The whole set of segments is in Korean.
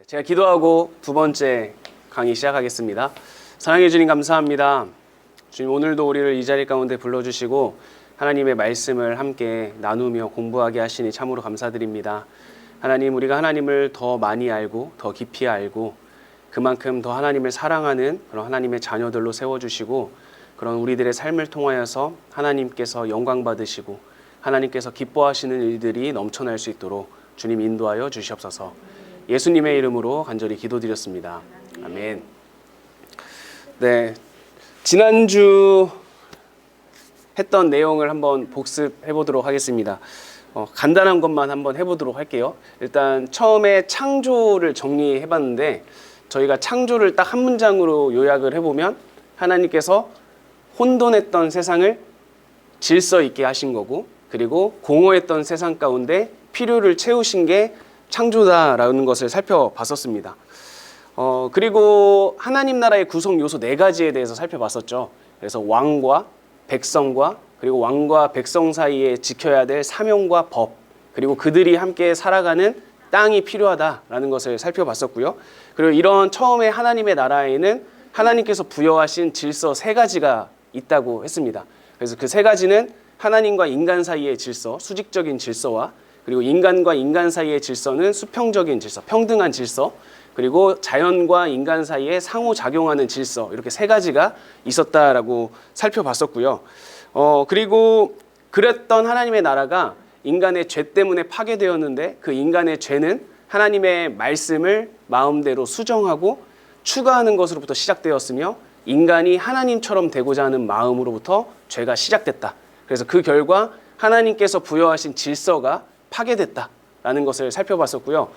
제가 기도하고 두 번째 강의 시작하겠습니다. 사랑해 주님 감사합니다. 주님 오늘도 우리를 이 자리 가운데 불러주시고 하나님의 말씀을 함께 나누며 공부하게 하시니 참으로 감사드립니다. 하나님, 우리가 하나님을 더 많이 알고 더 깊이 알고 그만큼 더 하나님을 사랑하는 그런 하나님의 자녀들로 세워주시고 그런 우리들의 삶을 통하여서 하나님께서 영광 받으시고 하나님께서 기뻐하시는 일들이 넘쳐날 수 있도록 주님 인도하여 주시옵소서. 예수님의 이름으로 간절히 기도드렸습니다. 아멘. 네, 지난주 했던 내용을 한번 복습해 보도록 하겠습니다. 간단한 것만 한번 해보도록 할게요. 일단 처음에 창조를 정리해 봤는데 저희가 창조를 딱 한 문장으로 요약을 해보면 하나님께서 혼돈했던 세상을 질서 있게 하신 거고, 그리고 공허했던 세상 가운데 필요를 채우신 게 창조다라는 것을 살펴봤었습니다. 그리고 하나님 나라의 구성 요소 4가지에 대해서 살펴봤었죠. 그래서 왕과 백성과 그리고 왕과 백성 사이에 지켜야 될 사명과 법, 그리고 그들이 함께 살아가는 땅이 필요하다라는 것을 살펴봤었고요. 그리고 이런 처음에 하나님의 나라에는 하나님께서 부여하신 질서 3가지가 있다고 했습니다. 그래서 그 3가지는 하나님과 인간 사이의 질서, 수직적인 질서와 그리고 인간과 인간 사이의 질서는 수평적인 질서, 평등한 질서, 그리고 자연과 인간 사이에 상호작용하는 질서, 이렇게 3가지가 있었다라고 살펴봤었고요. 그리고 그랬던 하나님의 나라가 인간의 죄 때문에 파괴되었는데 그 인간의 죄는 하나님의 말씀을 마음대로 수정하고 추가하는 것으로부터 시작되었으며 인간이 하나님처럼 되고자 하는 마음으로부터 죄가 시작됐다. 그래서 그 결과 하나님께서 부여하신 질서가 파괴됐다라는 것을 살펴봤었고요.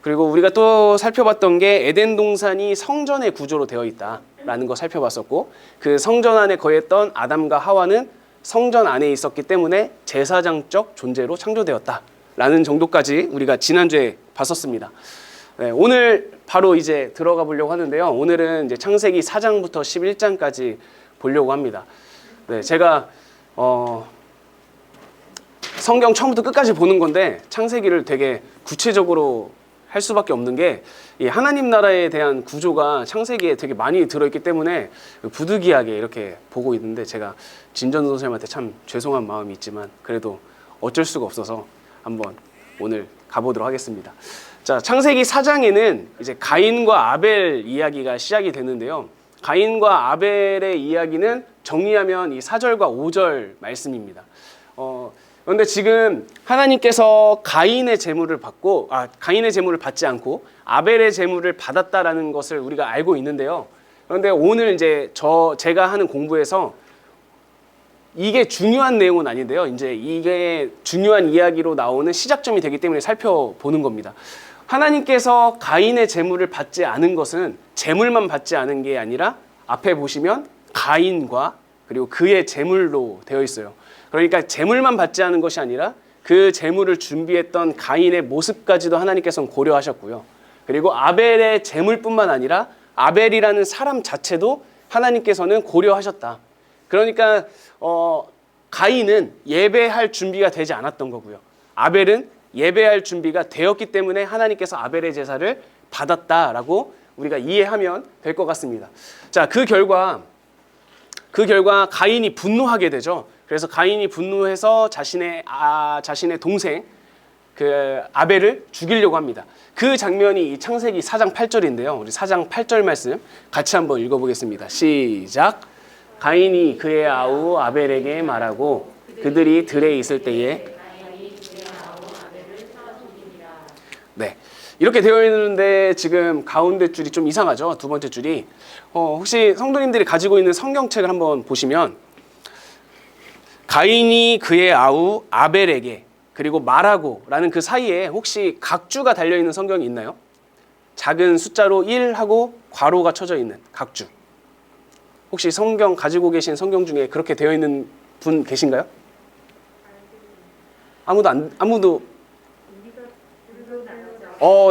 그리고 우리가 또 살펴봤던 게 에덴 동산이 성전의 구조로 되어 있다라는 거 살펴봤었고, 그 성전 안에 거했던 아담과 하와는 성전 안에 있었기 때문에 제사장적 존재로 창조되었다라는 정도까지 우리가 지난주에 봤었습니다. 네, 오늘 바로 이제 들어가 보려고 하는데요. 오늘은 이제 창세기 4장부터 11장까지 보려고 합니다. 네, 제가 성경 처음부터 끝까지 보는 건데 창세기를 되게 구체적으로 할 수밖에 없는 게 이 하나님 나라에 대한 구조가 창세기에 되게 많이 들어있기 때문에 부득이하게 이렇게 보고 있는데 제가 진전도 선생님한테 참 죄송한 마음이 있지만 그래도 어쩔 수가 없어서 한번 오늘 가보도록 하겠습니다. 자, 창세기 4장에는 이제 가인과 아벨 이야기가 시작이 되는데요. 가인과 아벨의 이야기는 정리하면 이 4절과 5절 말씀입니다. 그런데 지금 하나님께서 가인의 제물을 받지 않고 아벨의 제물을 받았다라는 것을 우리가 알고 있는데요. 그런데 오늘 이제 제가 하는 공부에서 이게 중요한 내용은 아닌데요. 이제 이게 중요한 이야기로 나오는 시작점이 되기 때문에 살펴보는 겁니다. 하나님께서 가인의 제물을 받지 않은 것은 제물만 받지 않은 게 아니라 앞에 보시면 가인과 그리고 그의 제물로 되어 있어요. 그러니까 제물만 받지 않은 것이 아니라 그 제물을 준비했던 가인의 모습까지도 하나님께서는 고려하셨고요. 그리고 아벨의 제물뿐만 아니라 아벨이라는 사람 자체도 하나님께서는 고려하셨다. 그러니까 가인은 예배할 준비가 되지 않았던 거고요. 아벨은 예배할 준비가 되었기 때문에 하나님께서 아벨의 제사를 받았다라고 우리가 이해하면 될 것 같습니다. 자, 그 결과 가인이 분노하게 되죠. 그래서 가인이 분노해서 자신의 동생 그 아벨을 죽이려고 합니다. 그 장면이 이 창세기 4장 8절인데요. 우리 4장 8절 말씀 같이 한번 읽어보겠습니다. 시작. 가인이 그의 아우 아벨에게 말하고 그들이 들에 있을 때에 네, 이렇게 되어 있는데 지금 가운데 줄이 좀 이상하죠. 두 번째 줄이 혹시 성도님들이 가지고 있는 성경책을 한번 보시면 가인이 그의 아우 아벨에게 그리고 말하고 라는 그 사이에 혹시 각주가 달려있는 성경이 있나요? 작은 숫자로 1하고 괄호가 쳐져 있는 각주. 혹시 성경 가지고 계신 성경 중에 그렇게 되어 있는 분 계신가요? 아무도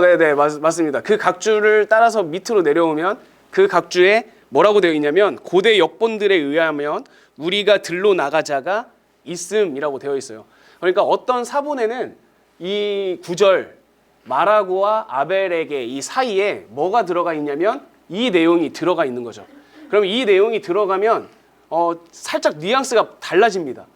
네네, 맞습니다. 그 각주를 따라서 밑으로 내려오면 그 각주에 뭐라고 되어 있냐면 고대 역본들에 의하면 우리가 들로 나가자가 있음이라고 되어 있어요. 그러니까 어떤 사본에는 이 구절 마라고와 아벨에게 이 사이에 뭐가 들어가 있냐면 이 내용이 들어가 있는 거죠. 그럼 이 내용이 들어가면 살짝 뉘앙스가 달라집니다.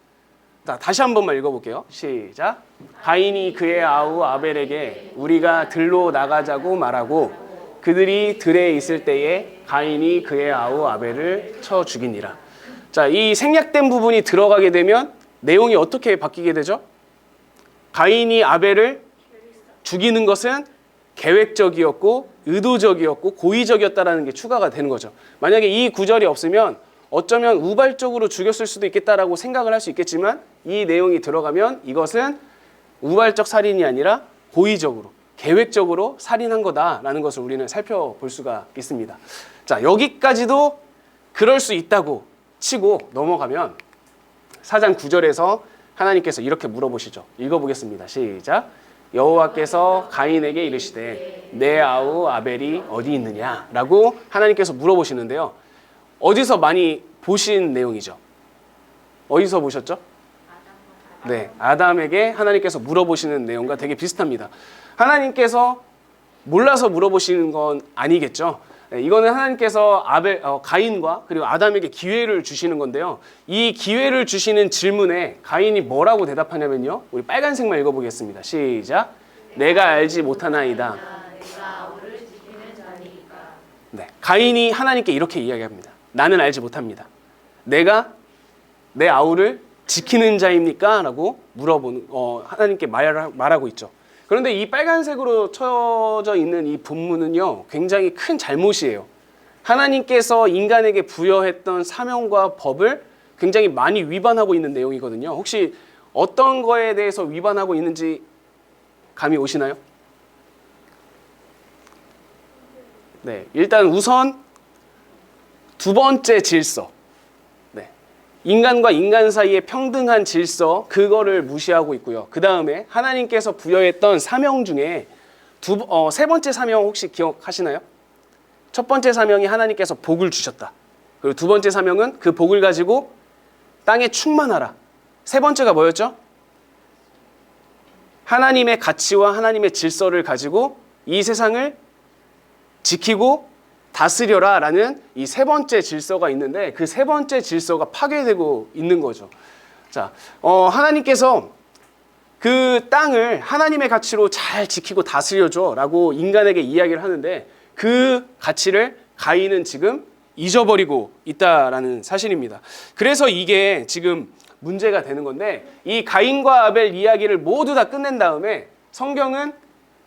자, 다시 한 번만 읽어볼게요. 시작. 가인이 그의 아우 아벨에게 우리가 들로 나가자고 말하고 그들이 들에 있을 때에 가인이 그의 아우 아벨을 쳐 죽이니라. 자, 이 생략된 부분이 들어가게 되면 내용이 어떻게 바뀌게 되죠? 가인이 아벨을 죽이는 것은 계획적이었고 의도적이었고 고의적이었다라는 게 추가가 되는 거죠. 만약에 이 구절이 없으면 어쩌면 우발적으로 죽였을 수도 있겠다라고 생각을 할 수 있겠지만 이 내용이 들어가면 이것은 우발적 살인이 아니라 고의적으로 계획적으로 살인한 거다라는 것을 우리는 살펴볼 수가 있습니다. 자, 여기까지도 그럴 수 있다고 치고 넘어가면 4장 9절에서 하나님께서 이렇게 물어보시죠. 읽어보겠습니다. 시작. 여호와께서 가인에게 이르시되 내 아우 아벨이 어디 있느냐라고 하나님께서 물어보시는데요. 어디서 많이 보신 내용이죠? 어디서 보셨죠? 네, 아담에게 하나님께서 물어보시는 내용과 되게 비슷합니다. 하나님께서 몰라서 물어보시는 건 아니겠죠. 네, 이거는 하나님께서 가인과 그리고 아담에게 기회를 주시는 건데요. 이 기회를 주시는 질문에 가인이 뭐라고 대답하냐면요. 우리 빨간색만 읽어보겠습니다. 시작. 내가 알지 못하나이다. 네, 가인이 하나님께 이렇게 이야기합니다. 나는 알지 못합니다. 내가 내 아우를 지키는 자입니까? 라고 물어보는 하나님께 말하고 있죠. 그런데 이 빨간색으로 쳐져 있는 이 본문은요, 굉장히 큰 잘못이에요. 하나님께서 인간에게 부여했던 사명과 법을 굉장히 많이 위반하고 있는 내용이거든요. 혹시 어떤 거에 대해서 위반하고 있는지 감이 오시나요? 네, 일단 우선 두 번째 질서, 네, 인간과 인간 사이의 평등한 질서, 그거를 무시하고 있고요. 그 다음에 하나님께서 부여했던 사명 중에 세 번째 사명 혹시 기억하시나요? 첫 번째 사명이 하나님께서 복을 주셨다. 그리고 두 번째 사명은 그 복을 가지고 땅에 충만하라. 세 번째가 뭐였죠? 하나님의 가치와 하나님의 질서를 가지고 이 세상을 지키고 다스려라 라는 이 세 번째 질서가 있는데 그 세 번째 질서가 파괴되고 있는 거죠. 자, 하나님께서 그 땅을 하나님의 가치로 잘 지키고 다스려줘 라고 인간에게 이야기를 하는데 그 가치를 가인은 지금 잊어버리고 있다라는 사실입니다. 그래서 이게 지금 문제가 되는 건데 이 가인과 아벨 이야기를 모두 다 끝낸 다음에 성경은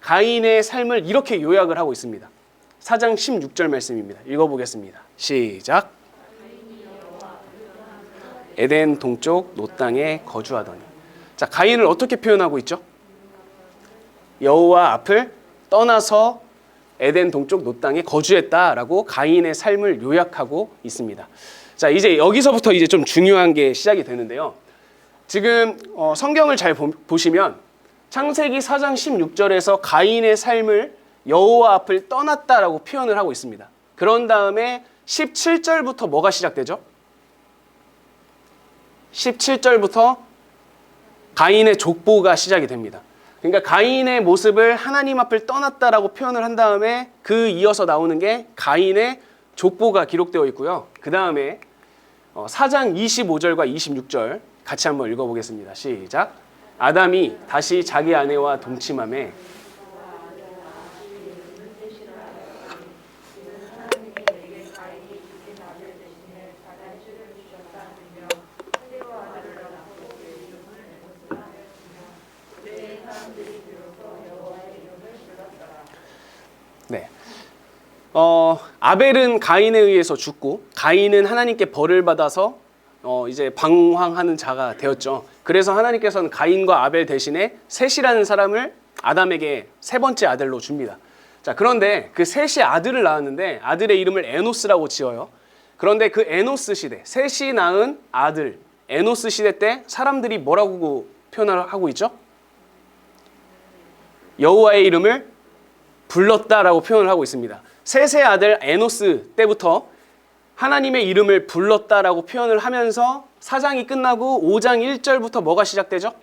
가인의 삶을 이렇게 요약을 하고 있습니다. 4장 16절 말씀입니다. 읽어보겠습니다. 시작. 에덴 동쪽 노 땅에 거주하더니. 자, 가인을 어떻게 표현하고 있죠? 여호와 앞을 떠나서 에덴 동쪽 노 땅에 거주했다라고 가인의 삶을 요약하고 있습니다. 자, 이제 여기서부터 이제 좀 중요한 게 시작이 되는데요. 지금 성경을 잘 보시면 창세기 4장 16절에서 가인의 삶을 여호와 앞을 떠났다라고 표현을 하고 있습니다. 그런 다음에 17절부터 뭐가 시작되죠? 17절부터 가인의 족보가 시작이 됩니다. 그러니까 가인의 모습을 하나님 앞을 떠났다라고 표현을 한 다음에 그 이어서 나오는 게 가인의 족보가 기록되어 있고요. 그 다음에 4장 25절과 26절 같이 한번 읽어보겠습니다. 시작. 아담이 다시 자기 아내와 동침하매 네. 아벨은 가인에 의해서 죽고 가인은 하나님께 벌을 받아서 이제 방황하는 자가 되었죠. 그래서 하나님께서는 가인과 아벨 대신에 셋이라는 사람을 아담에게 세 번째 아들로 줍니다. 자, 그런데 그 셋이 아들을 낳았는데 아들의 이름을 에노스라고 지어요. 그런데 그 에노스 시대, 셋이 낳은 아들 에노스 시대 때 사람들이 뭐라고 표현을 하고 있죠? 여호와의 이름을 불렀다라고 표현을 하고 있습니다. 셋의 아들 에노스 때부터 하나님의 이름을 불렀다라고 표현을 하면서 4장이 끝나고 5장 1절부터 뭐가 시작되죠?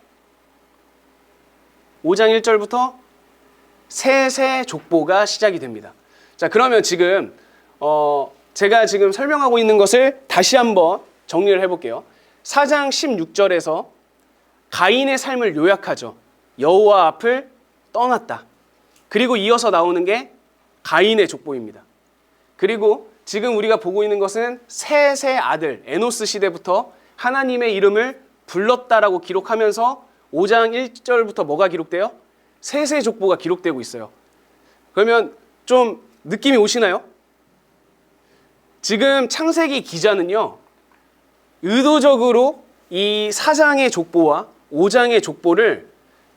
5장 1절부터 셋의 족보가 시작이 됩니다. 자, 그러면 지금 제가 지금 설명하고 있는 것을 다시 한번 정리를 해볼게요. 4장 16절에서 가인의 삶을 요약하죠. 여호와 앞을 떠났다. 그리고 이어서 나오는 게 가인의 족보입니다. 그리고 지금 우리가 보고 있는 것은 셋의 아들 에노스 시대부터 하나님의 이름을 불렀다라고 기록하면서 5장 1절부터 뭐가 기록돼요? 셋의 족보가 기록되고 있어요. 그러면 좀 느낌이 오시나요? 지금 창세기 기자는요, 의도적으로 이 4장의 족보와 5장의 족보를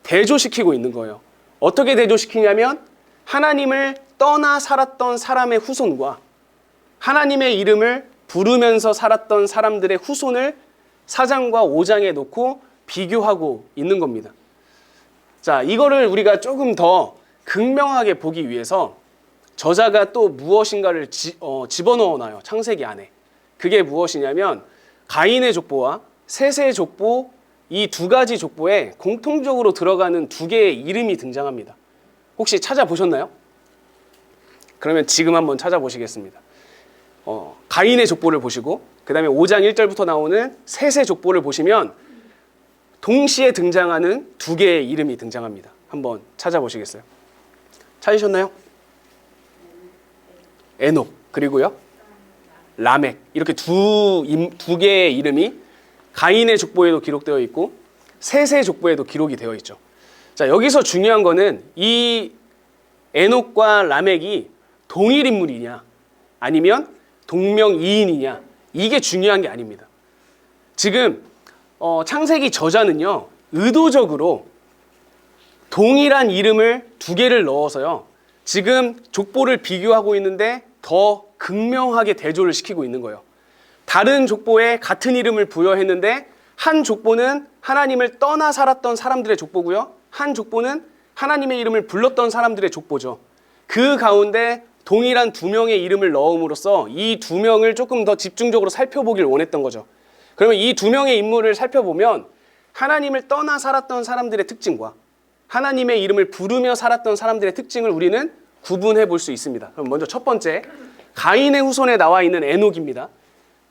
대조시키고 있는 거예요. 어떻게 대조시키냐면 하나님을 떠나 살았던 사람의 후손과 하나님의 이름을 부르면서 살았던 사람들의 후손을 4장과 5장에 놓고 비교하고 있는 겁니다. 자, 이거를 우리가 조금 더 극명하게 보기 위해서 저자가 또 무엇인가를 집어넣어 놔요. 창세기 안에. 그게 무엇이냐면 가인의 족보와 셋의 족보, 이 두 가지 족보에 공통적으로 들어가는 두 개의 이름이 등장합니다. 혹시 찾아보셨나요? 그러면 지금 한번 찾아보시겠습니다. 가인의 족보를 보시고 그 다음에 5장 1절부터 나오는 셋의 족보를 보시면 동시에 등장하는 두 개의 이름이 등장합니다. 한번 찾아보시겠어요? 찾으셨나요? 에녹, 그리고요 라멕, 이렇게 두 개의 이름이 가인의 족보에도 기록되어 있고 셋의 족보에도 기록이 되어 있죠. 자, 여기서 중요한 거는 이 에녹과 라멕이 동일 인물이냐 아니면 동명이인이냐, 이게 중요한 게 아닙니다. 지금 창세기 저자는요, 의도적으로 동일한 이름을 두 개를 넣어서요, 지금 족보를 비교하고 있는데 더 극명하게 대조를 시키고 있는 거예요. 다른 족보에 같은 이름을 부여했는데 한 족보는 하나님을 떠나 살았던 사람들의 족보고요, 한 족보는 하나님의 이름을 불렀던 사람들의 족보죠. 그 가운데 동일한 두 명의 이름을 넣음으로써 이 두 명을 조금 더 집중적으로 살펴보길 원했던 거죠. 그러면 이 두 명의 인물을 살펴보면 하나님을 떠나 살았던 사람들의 특징과 하나님의 이름을 부르며 살았던 사람들의 특징을 우리는 구분해 볼 수 있습니다. 그럼 먼저 첫 번째, 가인의 후손에 나와 있는 에녹입니다.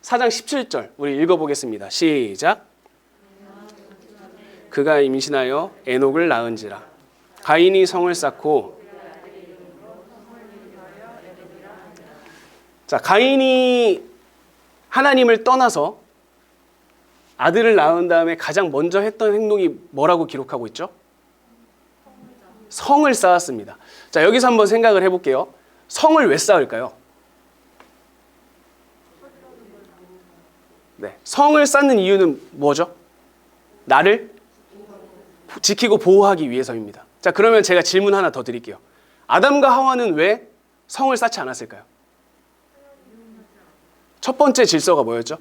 4장 17절 우리 읽어보겠습니다. 시작. 그가 임신하여 에녹을 낳은지라. 가인이 성을 쌓고, 자, 가인이 하나님을 떠나서 아들을 낳은 다음에 가장 먼저 했던 행동이 뭐라고 기록하고 있죠? 성을 쌓았습니다. 자, 여기서 한번 생각을 해볼게요. 성을 왜 쌓을까요? 네, 성을 쌓는 이유는 뭐죠? 나를 지키고 보호하기 위해서입니다. 자, 그러면 제가 질문 하나 더 드릴게요. 아담과 하와는 왜 성을 쌓지 않았을까요? 첫 번째 질서가 뭐였죠?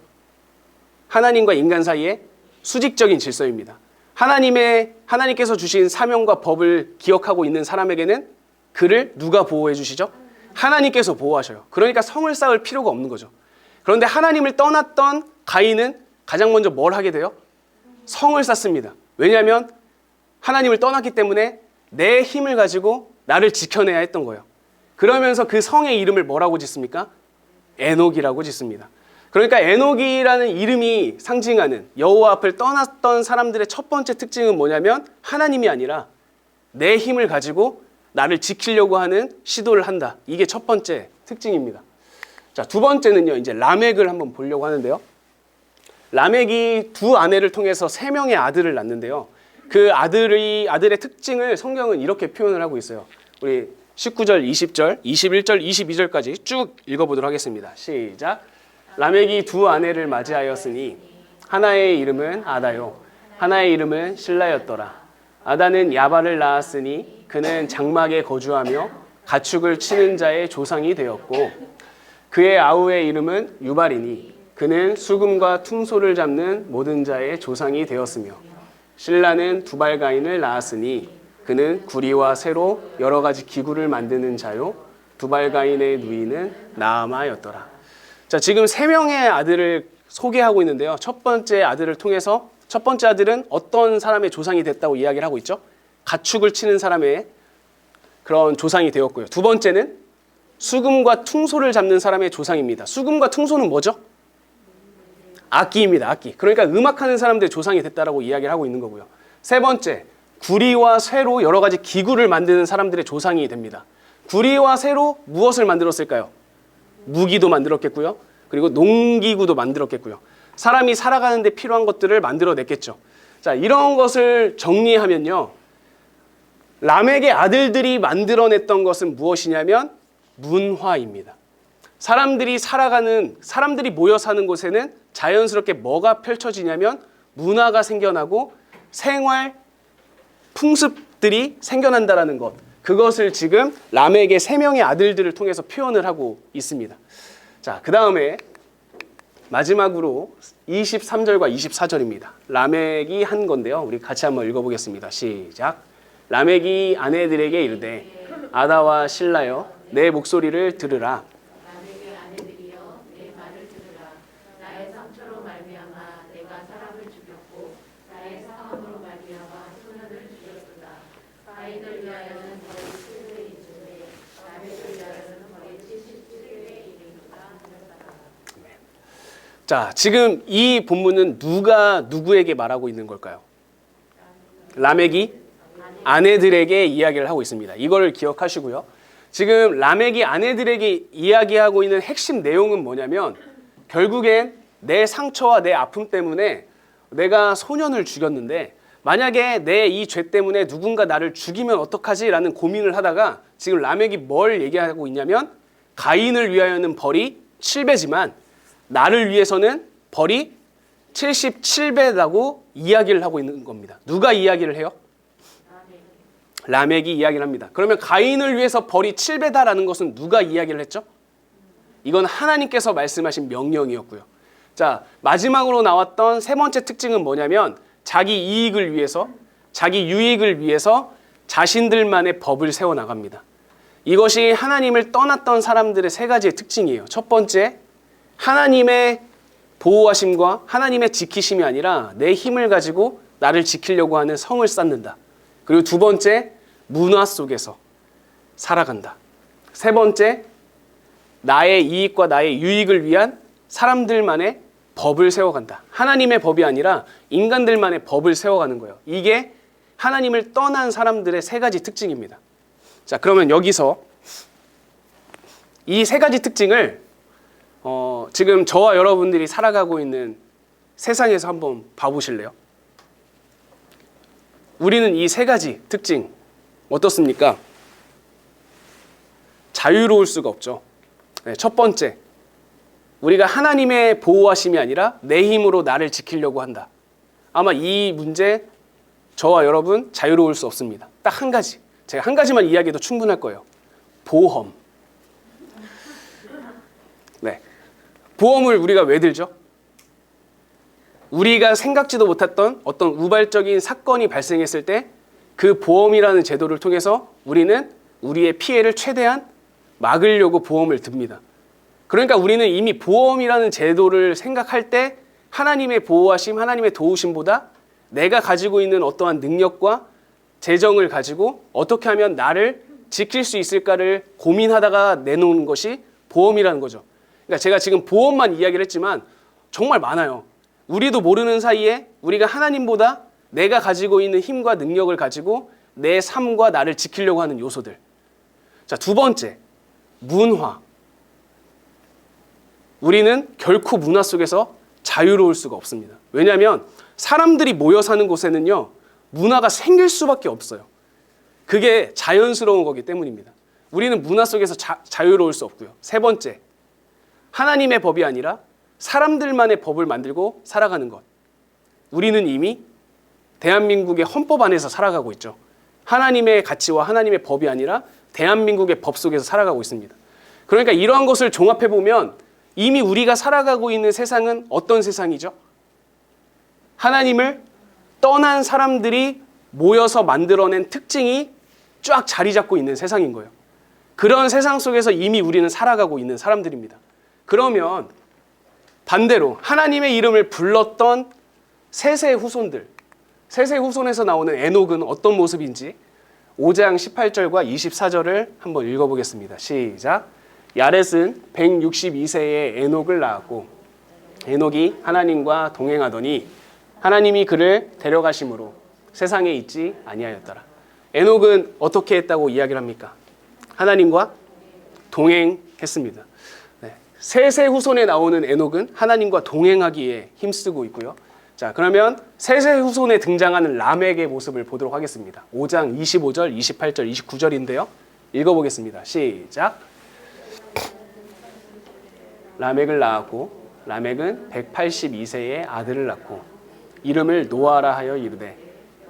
하나님과 인간 사이의 수직적인 질서입니다. 하나님께서 주신 사명과 법을 기억하고 있는 사람에게는 그를 누가 보호해 주시죠? 하나님께서 보호하셔요. 그러니까 성을 쌓을 필요가 없는 거죠. 그런데 하나님을 떠났던 가인은 가장 먼저 뭘 하게 돼요? 성을 쌓습니다. 왜냐하면 하나님을 떠났기 때문에 내 힘을 가지고 나를 지켜내야 했던 거예요. 그러면서 그 성의 이름을 뭐라고 짓습니까? 에녹이라고 짓습니다. 그러니까 에녹이라는 이름이 상징하는 여호와 앞을 떠났던 사람들의 첫 번째 특징은 뭐냐면 하나님이 아니라 내 힘을 가지고 나를 지키려고 하는 시도를 한다. 이게 첫 번째 특징입니다. 자, 두 번째는요, 이제 라멕을 한번 보려고 하는데요. 라멕이 두 아내를 통해서 3명의 아들을 낳는데요. 그 아들의 특징을 성경은 이렇게 표현을 하고 있어요. 우리 19절, 20절, 21절, 22절까지 쭉 읽어보도록 하겠습니다. 시작. 라멕이 두 아내를 맞이하였으니 하나의 이름은 아다요, 하나의 이름은 실라였더라. 아다는 야발을 낳았으니 그는 장막에 거주하며 가축을 치는 자의 조상이 되었고, 그의 아우의 이름은 유발이니 그는 수금과 퉁소를 잡는 모든 자의 조상이 되었으며, 실라는 두발가인을 낳았으니 그는 구리와 쇠로 여러 가지 기구를 만드는 자요, 두발가인의 누이는 나아마였더라. 자, 지금 3명의 아들을 소개하고 있는데요. 첫 번째 아들을 통해서 첫 번째 아들은 어떤 사람의 조상이 됐다고 이야기를 하고 있죠? 가축을 치는 사람의 그런 조상이 되었고요. 두 번째는 수금과 퉁소를 잡는 사람의 조상입니다. 수금과 퉁소는 뭐죠? 악기입니다. 악기. 그러니까 음악하는 사람들의 조상이 됐다라고 이야기를 하고 있는 거고요. 세 번째, 구리와 쇠로 여러 가지 기구를 만드는 사람들의 조상이 됩니다. 구리와 쇠로 무엇을 만들었을까요? 무기도 만들었겠고요. 그리고 농기구도 만들었겠고요. 사람이 살아가는 데 필요한 것들을 만들어냈겠죠. 자, 이런 것을 정리하면요. 람에게 아들들이 만들어냈던 것은 무엇이냐면 문화입니다. 사람들이 모여 사는 곳에는 자연스럽게 뭐가 펼쳐지냐면 문화가 생겨나고 생활 풍습들이 생겨난다라는 것. 그것을 지금 람에게 3명의 아들들을 통해서 표현을 하고 있습니다. 자, 그 다음에 마지막으로 23절과 24절입니다. 라멕이 한 건데요. 우리 같이 한번 읽어보겠습니다. 시작. 라멕이 아내들에게 이르되 아다와 실라여 내 목소리를 들으라. 라멕의 아내들이여 내 말을 들으라. 나의 상처로 말미암아 내가 사람을 죽였고 나의 상함으로 말미암아 소년을 죽였도다. 가인을 위하여는 거의 700이쯤에 라멕을 위하여는 거의 77에 이르리로다 하였다. 자, 지금 이 본문은 누가 누구에게 말하고 있는 걸까요? 라멕이 아내들에게 이야기를 하고 있습니다. 이걸 기억하시고요. 지금 라멕이 아내들에게 이야기하고 있는 핵심 내용은 뭐냐면 결국엔 내 상처와 내 아픔 때문에 내가 소년을 죽였는데 만약에 내 이 죄 때문에 누군가 나를 죽이면 어떡하지? 라는 고민을 하다가 지금 라멕이 뭘 얘기하고 있냐면 가인을 위하여는 벌이 7배지만 나를 위해서는 벌이 77배라고 이야기를 하고 있는 겁니다. 누가 이야기를 해요? 라멕이 이야기를 합니다. 그러면 가인을 위해서 벌이 7배다라는 것은 누가 이야기를 했죠? 이건 하나님께서 말씀하신 명령이었고요. 자, 마지막으로 나왔던 세 번째 특징은 뭐냐면 자기 이익을 위해서, 자기 유익을 위해서 자신들만의 법을 세워나갑니다. 이것이 하나님을 떠났던 사람들의 세 가지의 특징이에요. 첫 번째, 하나님의 보호하심과 하나님의 지키심이 아니라 내 힘을 가지고 나를 지키려고 하는 성을 쌓는다. 그리고 두 번째, 문화 속에서 살아간다. 세 번째, 나의 이익과 나의 유익을 위한 사람들만의 법을 세워간다. 하나님의 법이 아니라 인간들만의 법을 세워가는 거예요. 이게 하나님을 떠난 사람들의 세 가지 특징입니다. 자, 그러면 여기서 이 세 가지 특징을 지금 저와 여러분들이 살아가고 있는 세상에서 한번 봐보실래요? 우리는 이 세 가지 특징 어떻습니까? 자유로울 수가 없죠. 네, 첫 번째, 우리가 하나님의 보호하심이 아니라 내 힘으로 나를 지키려고 한다. 아마 이 문제 저와 여러분 자유로울 수 없습니다. 딱 한 가지. 제가 한 가지만 이야기해도 충분할 거예요. 보험. 네, 보험을 우리가 왜 들죠? 우리가 생각지도 못했던 어떤 우발적인 사건이 발생했을 때 그 보험이라는 제도를 통해서 우리는 우리의 피해를 최대한 막으려고 보험을 듭니다. 그러니까 우리는 이미 보험이라는 제도를 생각할 때 하나님의 보호하심, 하나님의 도우심보다 내가 가지고 있는 어떠한 능력과 재정을 가지고 어떻게 하면 나를 지킬 수 있을까를 고민하다가 내놓은 것이 보험이라는 거죠. 그러니까 제가 지금 보험만 이야기를 했지만 정말 많아요. 우리도 모르는 사이에 우리가 하나님보다 내가 가지고 있는 힘과 능력을 가지고 내 삶과 나를 지키려고 하는 요소들. 자, 두 번째, 문화. 우리는 결코 문화 속에서 자유로울 수가 없습니다. 왜냐하면 사람들이 모여 사는 곳에는요, 문화가 생길 수밖에 없어요. 그게 자연스러운 거기 때문입니다. 우리는 문화 속에서 자유로울 수 없고요. 세 번째, 하나님의 법이 아니라 사람들만의 법을 만들고 살아가는 것. 우리는 이미 대한민국의 헌법 안에서 살아가고 있죠. 하나님의 가치와 하나님의 법이 아니라 대한민국의 법 속에서 살아가고 있습니다. 그러니까 이러한 것을 종합해보면 이미 우리가 살아가고 있는 세상은 어떤 세상이죠? 하나님을 떠난 사람들이 모여서 만들어낸 특징이 쫙 자리 잡고 있는 세상인 거예요. 그런 세상 속에서 이미 우리는 살아가고 있는 사람들입니다. 그러면 반대로 하나님의 이름을 불렀던 셋의 후손들, 셋의 후손에서 나오는 에녹은 어떤 모습인지 5장 18절과 24절을 한번 읽어보겠습니다. 시작. 야렛은 162세에 에녹을 낳았고 에녹이 하나님과 동행하더니 하나님이 그를 데려가심으로 세상에 있지 아니하였더라. 에녹은 어떻게 했다고 이야기를 합니까? 하나님과 동행했습니다. 네. 셋의 후손에 나오는 에녹은 하나님과 동행하기에 힘쓰고 있고요. 자, 그러면 셋의 후손에 등장하는 라멕의 모습을 보도록 하겠습니다. 5장 25절, 28절, 29절인데요. 읽어보겠습니다. 시작. 라멕을 낳았고 라멕은 182세에 아들을 낳고 이름을 노아라 하여 이르되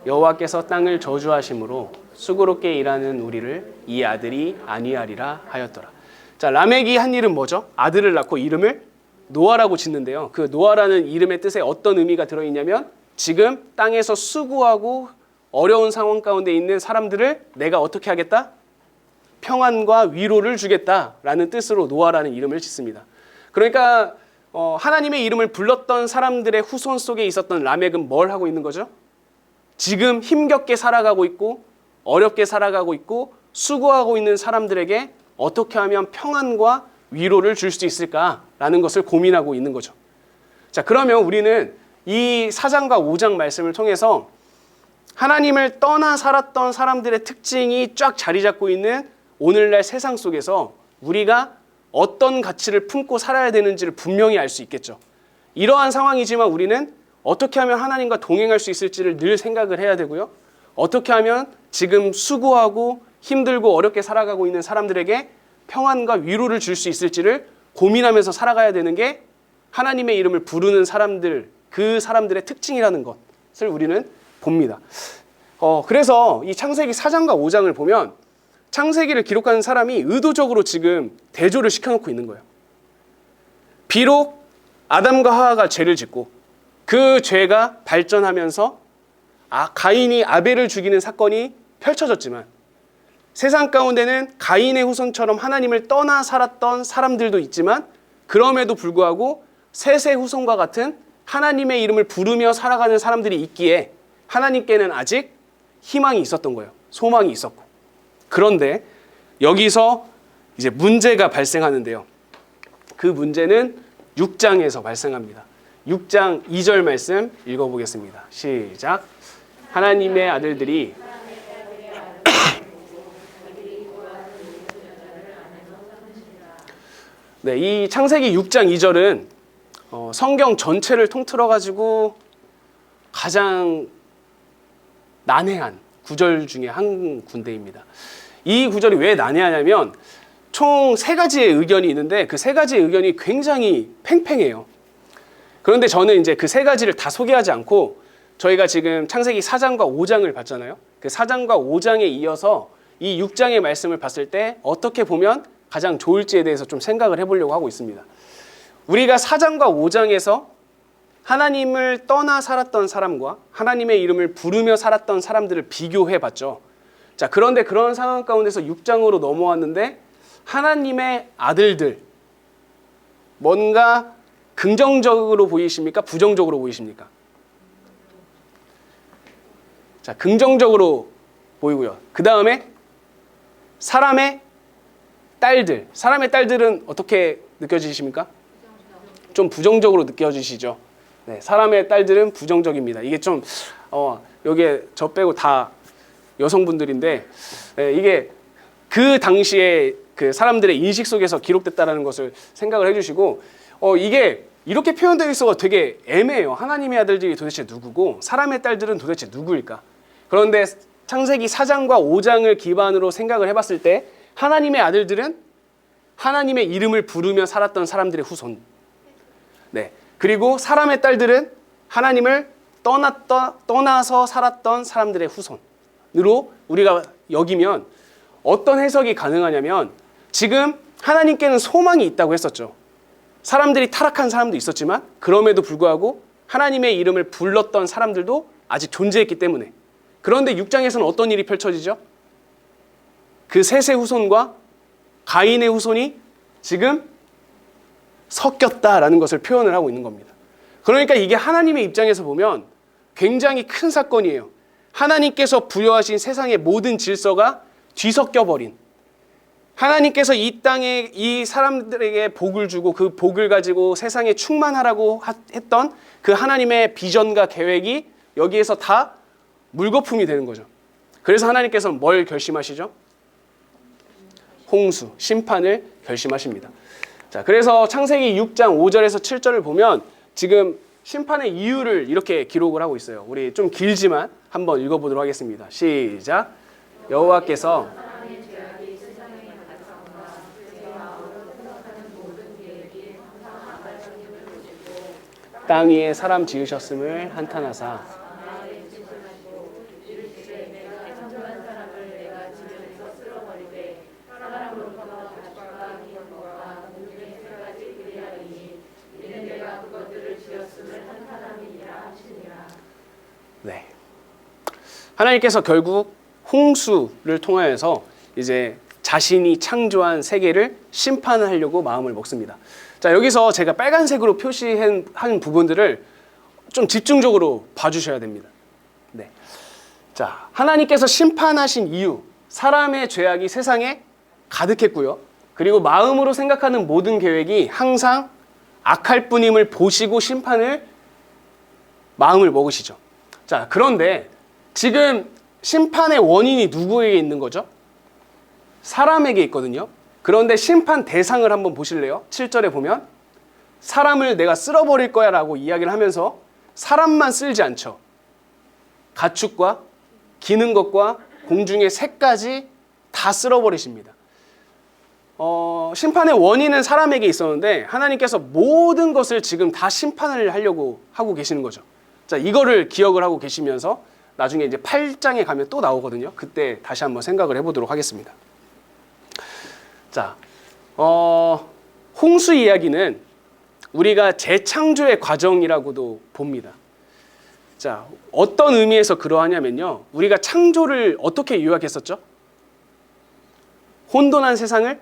여호와께서 땅을 저주하심으로 수고롭게 일하는 우리를 이 아들이 아니하리라 하였더라. 자, 라멕이 한 일은 뭐죠? 아들을 낳고 이름을 노아라고 짓는데요. 그 노아라는 이름의 뜻에 어떤 의미가 들어있냐면 지금 땅에서 수고하고 어려운 상황 가운데 있는 사람들을 내가 어떻게 하겠다? 평안과 위로를 주겠다라는 뜻으로 노아라는 이름을 짓습니다. 그러니까 하나님의 이름을 불렀던 사람들의 후손 속에 있었던 라멕은 뭘 하고 있는 거죠? 지금 힘겹게 살아가고 있고 어렵게 살아가고 있고 수고하고 있는 사람들에게 어떻게 하면 평안과 위로를 줄 수 있을까라는 것을 고민하고 있는 거죠. 자, 그러면 우리는 이 4장과 5장 말씀을 통해서 하나님을 떠나 살았던 사람들의 특징이 쫙 자리 잡고 있는 오늘날 세상 속에서 우리가 어떤 가치를 품고 살아야 되는지를 분명히 알 수 있겠죠. 이러한 상황이지만 우리는 어떻게 하면 하나님과 동행할 수 있을지를 늘 생각을 해야 되고요. 어떻게 하면 지금 수고하고 힘들고 어렵게 살아가고 있는 사람들에게 평안과 위로를 줄 수 있을지를 고민하면서 살아가야 되는 게 하나님의 이름을 부르는 사람들, 그 사람들의 특징이라는 것을 우리는 봅니다. 그래서 이 창세기 4장과 5장을 보면 창세기를 기록하는 사람이 의도적으로 지금 대조를 시켜놓고 있는 거예요. 비록 아담과 하와가 죄를 짓고 그 죄가 발전하면서 가인이 아벨을 죽이는 사건이 펼쳐졌지만 세상 가운데는 가인의 후손처럼 하나님을 떠나 살았던 사람들도 있지만 그럼에도 불구하고 셋의 후손과 같은 하나님의 이름을 부르며 살아가는 사람들이 있기에 하나님께는 아직 희망이 있었던 거예요. 소망이 있었고. 그런데 여기서 이제 문제가 발생하는데요. 그 문제는 6장에서 발생합니다. 6장 2절 말씀 읽어보겠습니다. 시작. 하나님의 아들들이 네, 이 창세기 6장 2절은 성경 전체를 통틀어 가지고 가장 난해한 구절 중에 한 군데입니다. 이 구절이 왜 난해하냐면 총 3가지의 의견이 있는데 그 3가지의 의견이 굉장히 팽팽해요. 그런데 저는 이제 그 3가지를 다 소개하지 않고 저희가 지금 창세기 4장과 5장을 봤잖아요. 그 4장과 5장에 이어서 이 6장의 말씀을 봤을 때 어떻게 보면 가장 좋을지에 대해서 좀 생각을 해보려고 하고 있습니다. 우리가 4장과 5장에서 하나님을 떠나 살았던 사람과 하나님의 이름을 부르며 살았던 사람들을 비교해 봤죠. 자, 그런데 그런 상황 가운데서 6장으로 넘어왔는데 하나님의 아들들 뭔가 긍정적으로 보이십니까? 부정적으로 보이십니까? 자, 긍정적으로 보이고요. 그 다음에 사람의 딸들. 사람의 딸들은 어떻게 느껴지십니까? 좀 부정적으로 느껴지시죠? 네, 사람의 딸들은 부정적입니다. 이게 좀 여기에 저 빼고 다 여성분들인데 이게 그 당시에 그 사람들의 인식 속에서 기록됐다라는 것을 생각을 해주시고 이게 이렇게 표현되어 있어서 되게 애매해요. 하나님의 아들들이 도대체 누구고 사람의 딸들은 도대체 누구일까? 그런데 창세기 4장과 5장을 기반으로 생각을 해봤을 때 하나님의 아들들은 하나님의 이름을 부르며 살았던 사람들의 후손. 네. 그리고 사람의 딸들은 하나님을 떠나서 살았던 사람들의 후손으로 우리가 여기면 어떤 해석이 가능하냐면 지금 하나님께는 소망이 있다고 했었죠. 사람들이 타락한 사람도 있었지만 그럼에도 불구하고 하나님의 이름을 불렀던 사람들도 아직 존재했기 때문에. 그런데 6장에서는 어떤 일이 펼쳐지죠? 그 셋의 후손과 가인의 후손이 지금 섞였다라는 것을 표현을 하고 있는 겁니다. 그러니까 이게 하나님의 입장에서 보면 굉장히 큰 사건이에요. 하나님께서 부여하신 세상의 모든 질서가 뒤섞여 버린, 하나님께서 이 땅에 이 사람들에게 복을 주고 그 복을 가지고 세상에 충만하라고 했던 그 하나님의 비전과 계획이 여기에서 다 물거품이 되는 거죠. 그래서 하나님께서는 뭘 결심하시죠? 홍수, 심판을 결심하십니다. 자, 그래서 창세기 6장 5절에서 7절을 보면 지금 심판의 이유를 이렇게 기록을 하고 있어요. 우리 좀 길지만 한번 읽어보도록 하겠습니다. 시작. 여호와께서 땅 위에 사람 지으셨음을 한탄하사 네. 하나님께서 결국 홍수를 통하여서 이제 자신이 창조한 세계를 심판하려고 마음을 먹습니다. 자, 여기서 제가 빨간색으로 표시한 부분들을 좀 집중적으로 봐주셔야 됩니다. 네. 자, 하나님께서 심판하신 이유, 사람의 죄악이 세상에 가득했고요. 그리고 마음으로 생각하는 모든 계획이 항상 악할 뿐임을 보시고 심판을 마음을 먹으시죠. 자, 그런데 지금 심판의 원인이 누구에게 있는 거죠? 사람에게 있거든요. 그런데 심판 대상을 한번 보실래요? 7절에 보면 사람을 내가 쓸어버릴 거야 라고 이야기를 하면서 사람만 쓸지 않죠. 가축과 기는 것과 공중의 새까지 다 쓸어버리십니다. 심판의 원인은 사람에게 있었는데 하나님께서 모든 것을 지금 다 심판을 하려고 하고 계시는 거죠. 자, 이거를 기억을 하고 계시면서 나중에 이제 8장에 가면 또 나오거든요. 그때 다시 한번 생각을 해보도록 하겠습니다. 자, 홍수 이야기는 우리가 재창조의 과정이라고도 봅니다. 자, 어떤 의미에서 그러하냐면요. 우리가 창조를 어떻게 요약했었죠? 혼돈한 세상을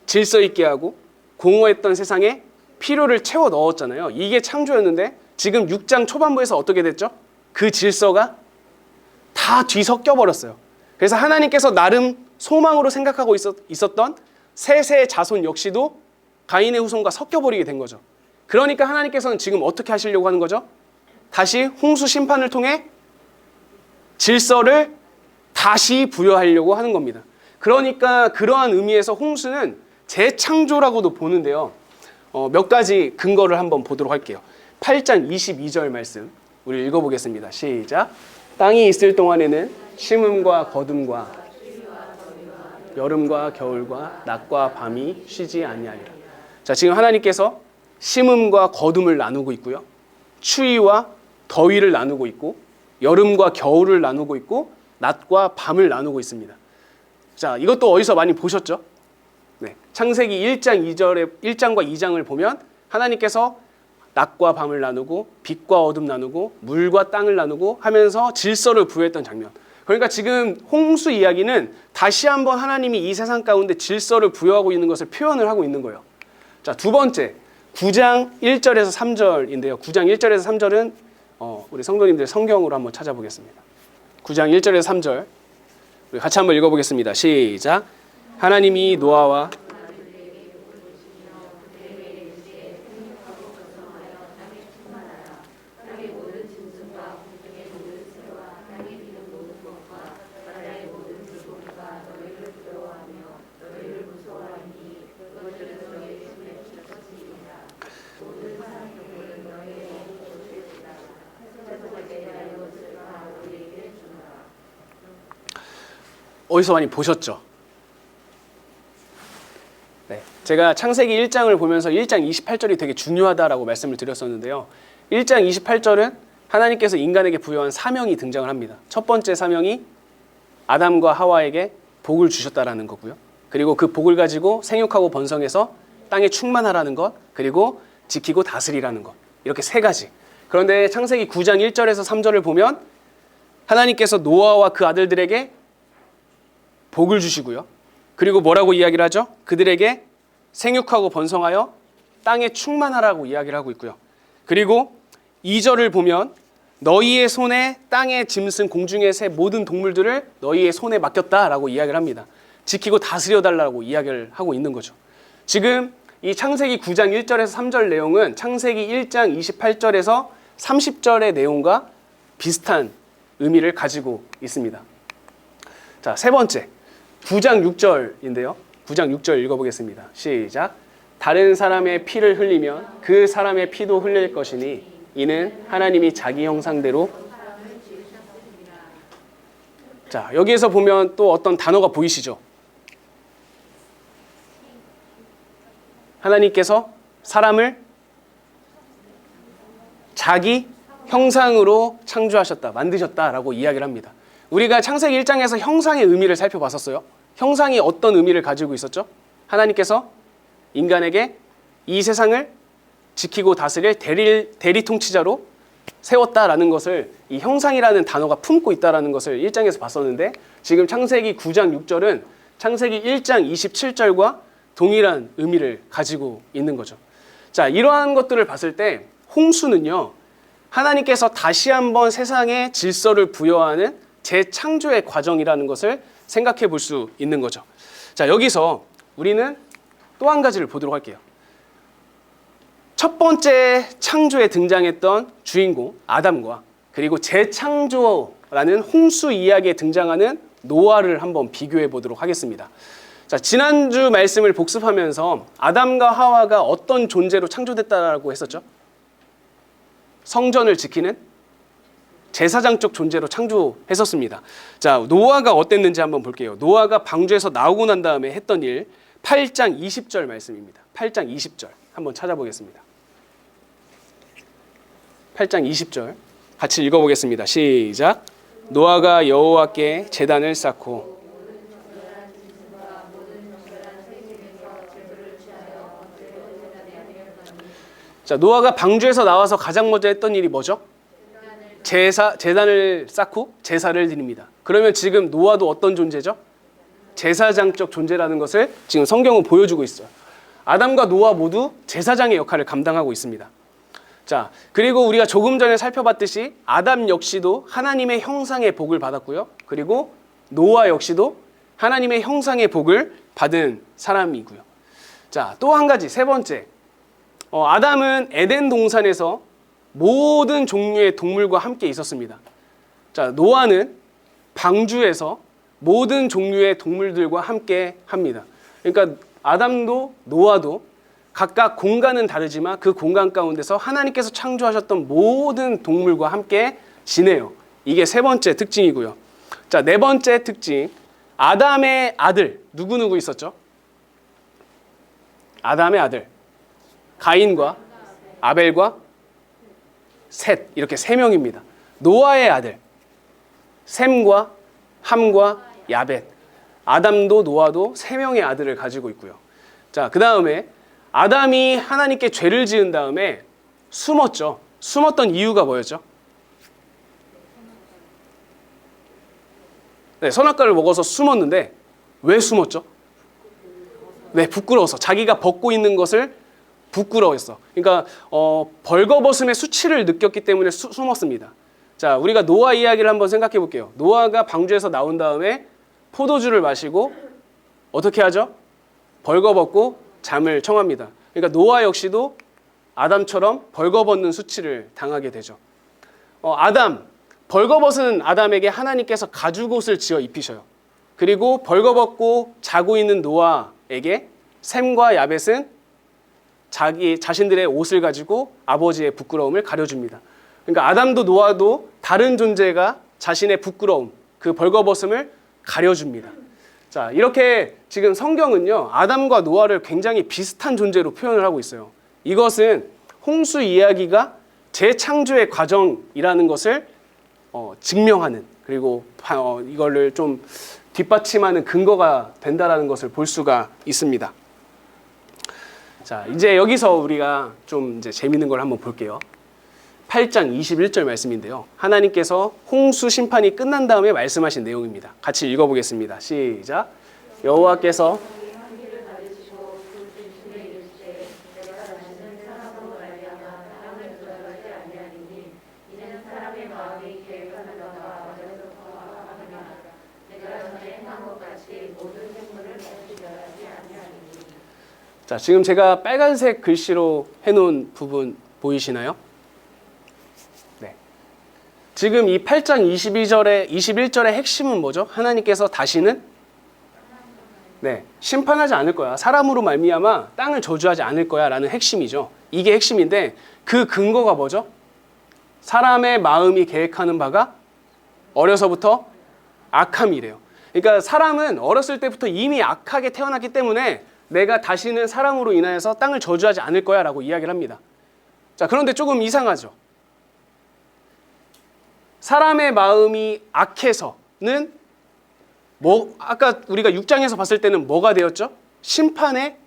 질서 있게 하고 공허했던 세상에 필요를 채워 넣었잖아요. 이게 창조였는데 지금 6장 초반부에서 어떻게 됐죠? 그 질서가 다 뒤섞여 버렸어요. 그래서 하나님께서 나름 소망으로 생각하고 있었던 셋의 자손 역시도 가인의 후손과 섞여버리게 된 거죠. 그러니까 하나님께서는 지금 어떻게 하시려고 하는 거죠? 다시 홍수 심판을 통해 질서를 다시 부여하려고 하는 겁니다. 그러니까 그러한 의미에서 홍수는 재창조라고도 보는데요. 몇 가지 근거를 한번 보도록 할게요. 8장 22절 말씀 우리 읽어보겠습니다. 시작. 땅이 있을 동안에는 심음과 거둠과 여름과 겨울과 낮과 밤이 쉬지 아니하리라. 자, 지금 하나님께서 심음과 거둠을 나누고 있고요. 추위와 더위를 나누고 있고 여름과 겨울을 나누고 있고 낮과 밤을 나누고 있습니다. 자, 이것도 어디서 많이 보셨죠? 네. 창세기 1장과 2장을 보면 하나님께서 낮과 밤을 나누고 빛과 어둠 나누고 물과 땅을 나누고 하면서 질서를 부여했던 장면. 그러니까 지금 홍수 이야기는 다시 한번 하나님이 이 세상 가운데 질서를 부여하고 있는 것을 표현을 하고 있는 거예요. 자, 두 번째 9장 1절에서 3절인데요. 9장 1절에서 3절은 우리 성도님들 성경으로 한번 찾아보겠습니다. 9장 1절에서 3절 우리 같이 한번 읽어보겠습니다. 시작. 하나님이 노아와 어디서 많이 보셨죠? 네, 제가 창세기 1장을 보면서 1장 28절이 되게 중요하다라고 말씀을 드렸었는데요. 1장 28절은 하나님께서 인간에게 부여한 사명이 등장을 합니다. 첫 번째 사명이 아담과 하와에게 복을 주셨다라는 거고요. 그리고 그 복을 가지고 생육하고 번성해서 땅에 충만하라는 것, 그리고 지키고 다스리라는 것. 이렇게 세 가지. 그런데 창세기 9장 1절에서 3절을 보면 하나님께서 노아와 그 아들들에게 복을 주시고요. 그리고 뭐라고 이야기를 하죠? 그들에게 생육하고 번성하여 땅에 충만하라고 이야기를 하고 있고요. 그리고 2절을 보면 너희의 손에 땅의 짐승 공중의 새 모든 동물들을 너희의 손에 맡겼다라고 이야기를 합니다. 지키고 다스려 달라고 이야기를 하고 있는 거죠. 지금 이 창세기 9장 1절에서 3절 내용은 창세기 1장 28절에서 30절의 내용과 비슷한 의미를 가지고 있습니다. 자, 세 번째 9장 6절인데요. 9장 6절 읽어보겠습니다. 시작. 다른 사람의 피를 흘리면 그 사람의 피도 흘릴 것이니 이는 하나님이 자기 형상대로. 자, 여기에서 보면 또 어떤 단어가 보이시죠? 하나님께서 사람을 자기 형상으로 창조하셨다, 만드셨다라고 이야기를 합니다. 우리가 창세기 1장에서 형상의 의미를 살펴봤었어요. 형상이 어떤 의미를 가지고 있었죠? 하나님께서 인간에게 이 세상을 지키고 다스릴 대리 통치자로 세웠다라는 것을 이 형상이라는 단어가 품고 있다라는 것을 1장에서 봤었는데, 지금 창세기 9장 6절은 창세기 1장 27절과 동일한 의미를 가지고 있는 거죠. 자, 이러한 것들을 봤을 때 홍수는요, 하나님께서 다시 한번 세상에 질서를 부여하는 재창조의 과정이라는 것을 생각해 볼 수 있는 거죠. 자, 여기서 우리는 또 한 가지를 보도록 할게요. 첫 번째 창조에 등장했던 주인공 아담과 그리고 재창조라는 홍수 이야기에 등장하는 노아를 한번 비교해 보도록 하겠습니다. 자, 지난주 말씀을 복습하면서 아담과 하와가 어떤 존재로 창조됐다라고 했었죠? 성전을 지키는 제사장적 존재로 창조했었습니다. 자, 노아가 어땠는지 한번 볼게요. 노아가 방주에서 나오고 난 다음에 했던 일, 8장 20절 말씀입니다. 8장 20절 한번 찾아보겠습니다. 8장 20절 같이 읽어보겠습니다. 시작. 노아가 여호와께 제단을 쌓고. 자, 노아가 방주에서 나와서 가장 먼저 했던 일이 뭐죠? 제단을 쌓고 제사를 드립니다. 그러면 지금 노아도 어떤 존재죠? 제사장적 존재라는 것을 지금 성경은 보여주고 있어요. 아담과 노아 모두 제사장의 역할을 감당하고 있습니다. 자, 그리고 우리가 조금 전에 살펴봤듯이 아담 역시도 하나님의 형상의 복을 받았고요. 그리고 노아 역시도 하나님의 형상의 복을 받은 사람이고요. 자, 또 한 가지, 세 번째. 아담은 에덴 동산에서 모든 종류의 동물과 함께 있었습니다. 자, 노아는 방주에서 모든 종류의 동물들과 함께 합니다. 그러니까 아담도 노아도 각각 공간은 다르지만 그 공간 가운데서 하나님께서 창조하셨던 모든 동물과 함께 지내요. 이게 세 번째 특징이고요. 자, 네 번째 특징. 아담의 아들 누구 있었죠? 아담의 아들 가인과 아벨과 셋, 이렇게 세 명입니다. 노아의 아들 셈과 함과 야벳. 아담도 노아도 세 명의 아들을 가지고 있고요. 자, 그 다음에 아담이 하나님께 죄를 지은 다음에 숨었죠. 숨었던 이유가 뭐였죠? 네, 선악과를 먹어서 숨었는데 왜 숨었죠? 네, 부끄러워서. 자기가 벗고 있는 것을 부끄러워했어. 그러니까 벌거벗음의 수치를 느꼈기 때문에 숨었습니다. 자, 우리가 노아 이야기를 한번 생각해 볼게요. 노아가 방주에서 나온 다음에 포도주를 마시고 어떻게 하죠? 벌거벗고 잠을 청합니다. 그러니까 노아 역시도 아담처럼 벌거벗는 수치를 당하게 되죠. 아담, 벌거벗은 아담에게 하나님께서 가죽옷을 지어 입히셔요. 그리고 벌거벗고 자고 있는 노아에게 셈과 야벳은 자신들의 옷을 가지고 아버지의 부끄러움을 가려줍니다. 그러니까 아담도 노아도 다른 존재가 자신의 부끄러움, 그 벌거벗음을 가려줍니다. 자, 이렇게 지금 성경은요, 아담과 노아를 굉장히 비슷한 존재로 표현을 하고 있어요. 이것은 홍수 이야기가 재창조의 과정이라는 것을 증명하는, 그리고 이거를 좀 뒷받침하는 근거가 된다라는 것을 볼 수가 있습니다. 자, 이제 여기서 우리가 좀 이제 재밌는 걸 한번 볼게요. 8장 21절 말씀인데요. 하나님께서 홍수 심판이 끝난 다음에 말씀하신 내용입니다. 같이 읽어보겠습니다. 시작. 여호와께서 자, 지금 제가 빨간색 글씨로 해놓은 부분 보이시나요? 네. 지금 이 8장 21절의 핵심은 뭐죠? 하나님께서 다시는 심판하지 않을 거야. 사람으로 말미암아 땅을 저주하지 않을 거야 라는 핵심이죠. 이게 핵심인데 그 근거가 뭐죠? 사람의 마음이 계획하는 바가 어려서부터 악함이래요. 그러니까 사람은 어렸을 때부터 이미 악하게 태어났기 때문에 내가 다시는 사람으로 인하여서 땅을 저주하지 않을 거야 라고 이야기를 합니다. 자, 그런데 조금 이상하죠. 사람의 마음이 악해서는 아까 우리가 6장에서 봤을 때는 뭐가 되었죠? 심판의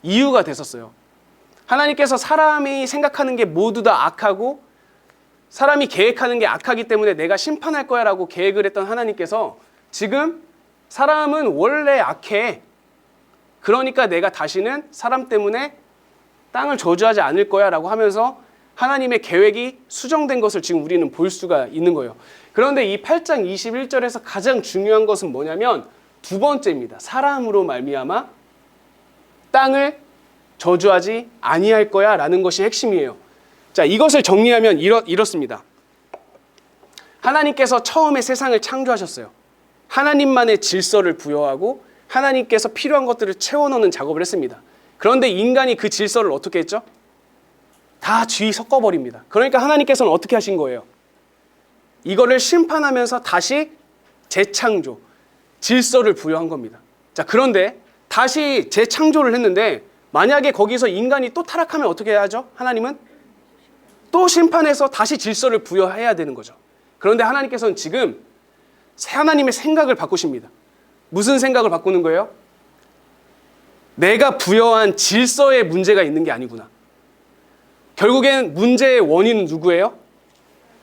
이유가 됐었어요. 하나님께서 사람이 생각하는 게 모두 다 악하고 사람이 계획하는 게 악하기 때문에 내가 심판할 거야 라고 계획을 했던 하나님께서 지금 사람은 원래 악해. 그러니까 내가 다시는 사람 때문에 땅을 저주하지 않을 거야 라고 하면서 하나님의 계획이 수정된 것을 지금 우리는 볼 수가 있는 거예요. 그런데 이 8장 21절에서 가장 중요한 것은 뭐냐면 두 번째입니다. 사람으로 말미암아 땅을 저주하지 아니할 거야 라는 것이 핵심이에요. 자, 이것을 정리하면 이렇습니다. 하나님께서 처음에 세상을 창조하셨어요. 하나님만의 질서를 부여하고 하나님께서 필요한 것들을 채워넣는 작업을 했습니다. 그런데 인간이 그 질서를 어떻게 했죠? 다 섞어버립니다. 그러니까 하나님께서는 어떻게 하신 거예요? 이거를 심판하면서 다시 재창조, 질서를 부여한 겁니다. 자, 그런데 다시 재창조를 했는데 만약에 거기서 인간이 또 타락하면 어떻게 해야 하죠? 하나님은 또 심판해서 다시 질서를 부여해야 되는 거죠. 그런데 하나님께서는 지금 하나님의 생각을 바꾸십니다. 무슨 생각을 바꾸는 거예요? 내가 부여한 질서에 문제가 있는 게 아니구나. 결국엔 문제의 원인은 누구예요?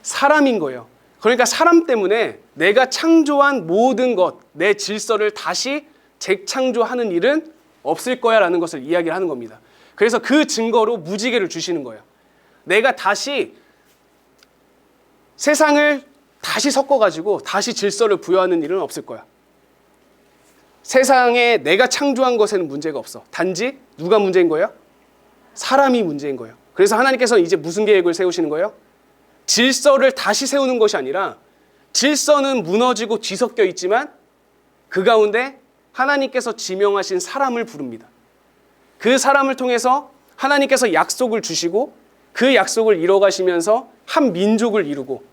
사람인 거예요. 그러니까 사람 때문에 내가 창조한 모든 것, 내 질서를 다시 재창조하는 일은 없을 거야 라는 것을 이야기를 하는 겁니다. 그래서 그 증거로 무지개를 주시는 거예요. 내가 다시 세상을 다시 섞어가지고 다시 질서를 부여하는 일은 없을 거야. 세상에 내가 창조한 것에는 문제가 없어. 단지 누가 문제인 거예요? 사람이 문제인 거예요. 그래서 하나님께서는 이제 무슨 계획을 세우시는 거예요? 질서를 다시 세우는 것이 아니라 질서는 무너지고 뒤섞여 있지만 그 가운데 하나님께서 지명하신 사람을 부릅니다. 그 사람을 통해서 하나님께서 약속을 주시고 그 약속을 이뤄가시면서 한 민족을 이루고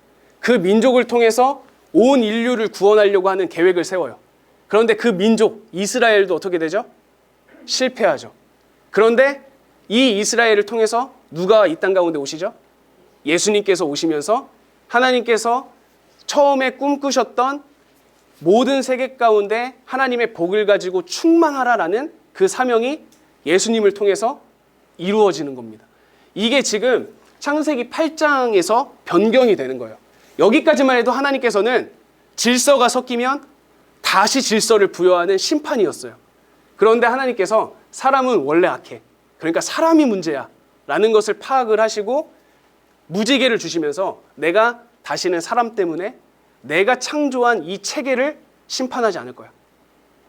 그 민족을 통해서 온 인류를 구원하려고 하는 계획을 세워요. 그런데 그 민족 이스라엘도 어떻게 되죠? 실패하죠. 그런데 이 이스라엘을 통해서 누가 이 땅 가운데 오시죠? 예수님께서 오시면서 하나님께서 처음에 꿈꾸셨던 모든 세계 가운데 하나님의 복을 가지고 충만하라라는 그 사명이 예수님을 통해서 이루어지는 겁니다. 이게 지금 창세기 8장에서 변경이 되는 거예요. 여기까지만 해도 하나님께서는 질서가 섞이면 다시 질서를 부여하는 심판이었어요. 그런데 하나님께서 사람은 원래 악해. 그러니까 사람이 문제야 라는 것을 파악을 하시고 무지개를 주시면서 내가 다시는 사람 때문에 내가 창조한 이 체계를 심판하지 않을 거야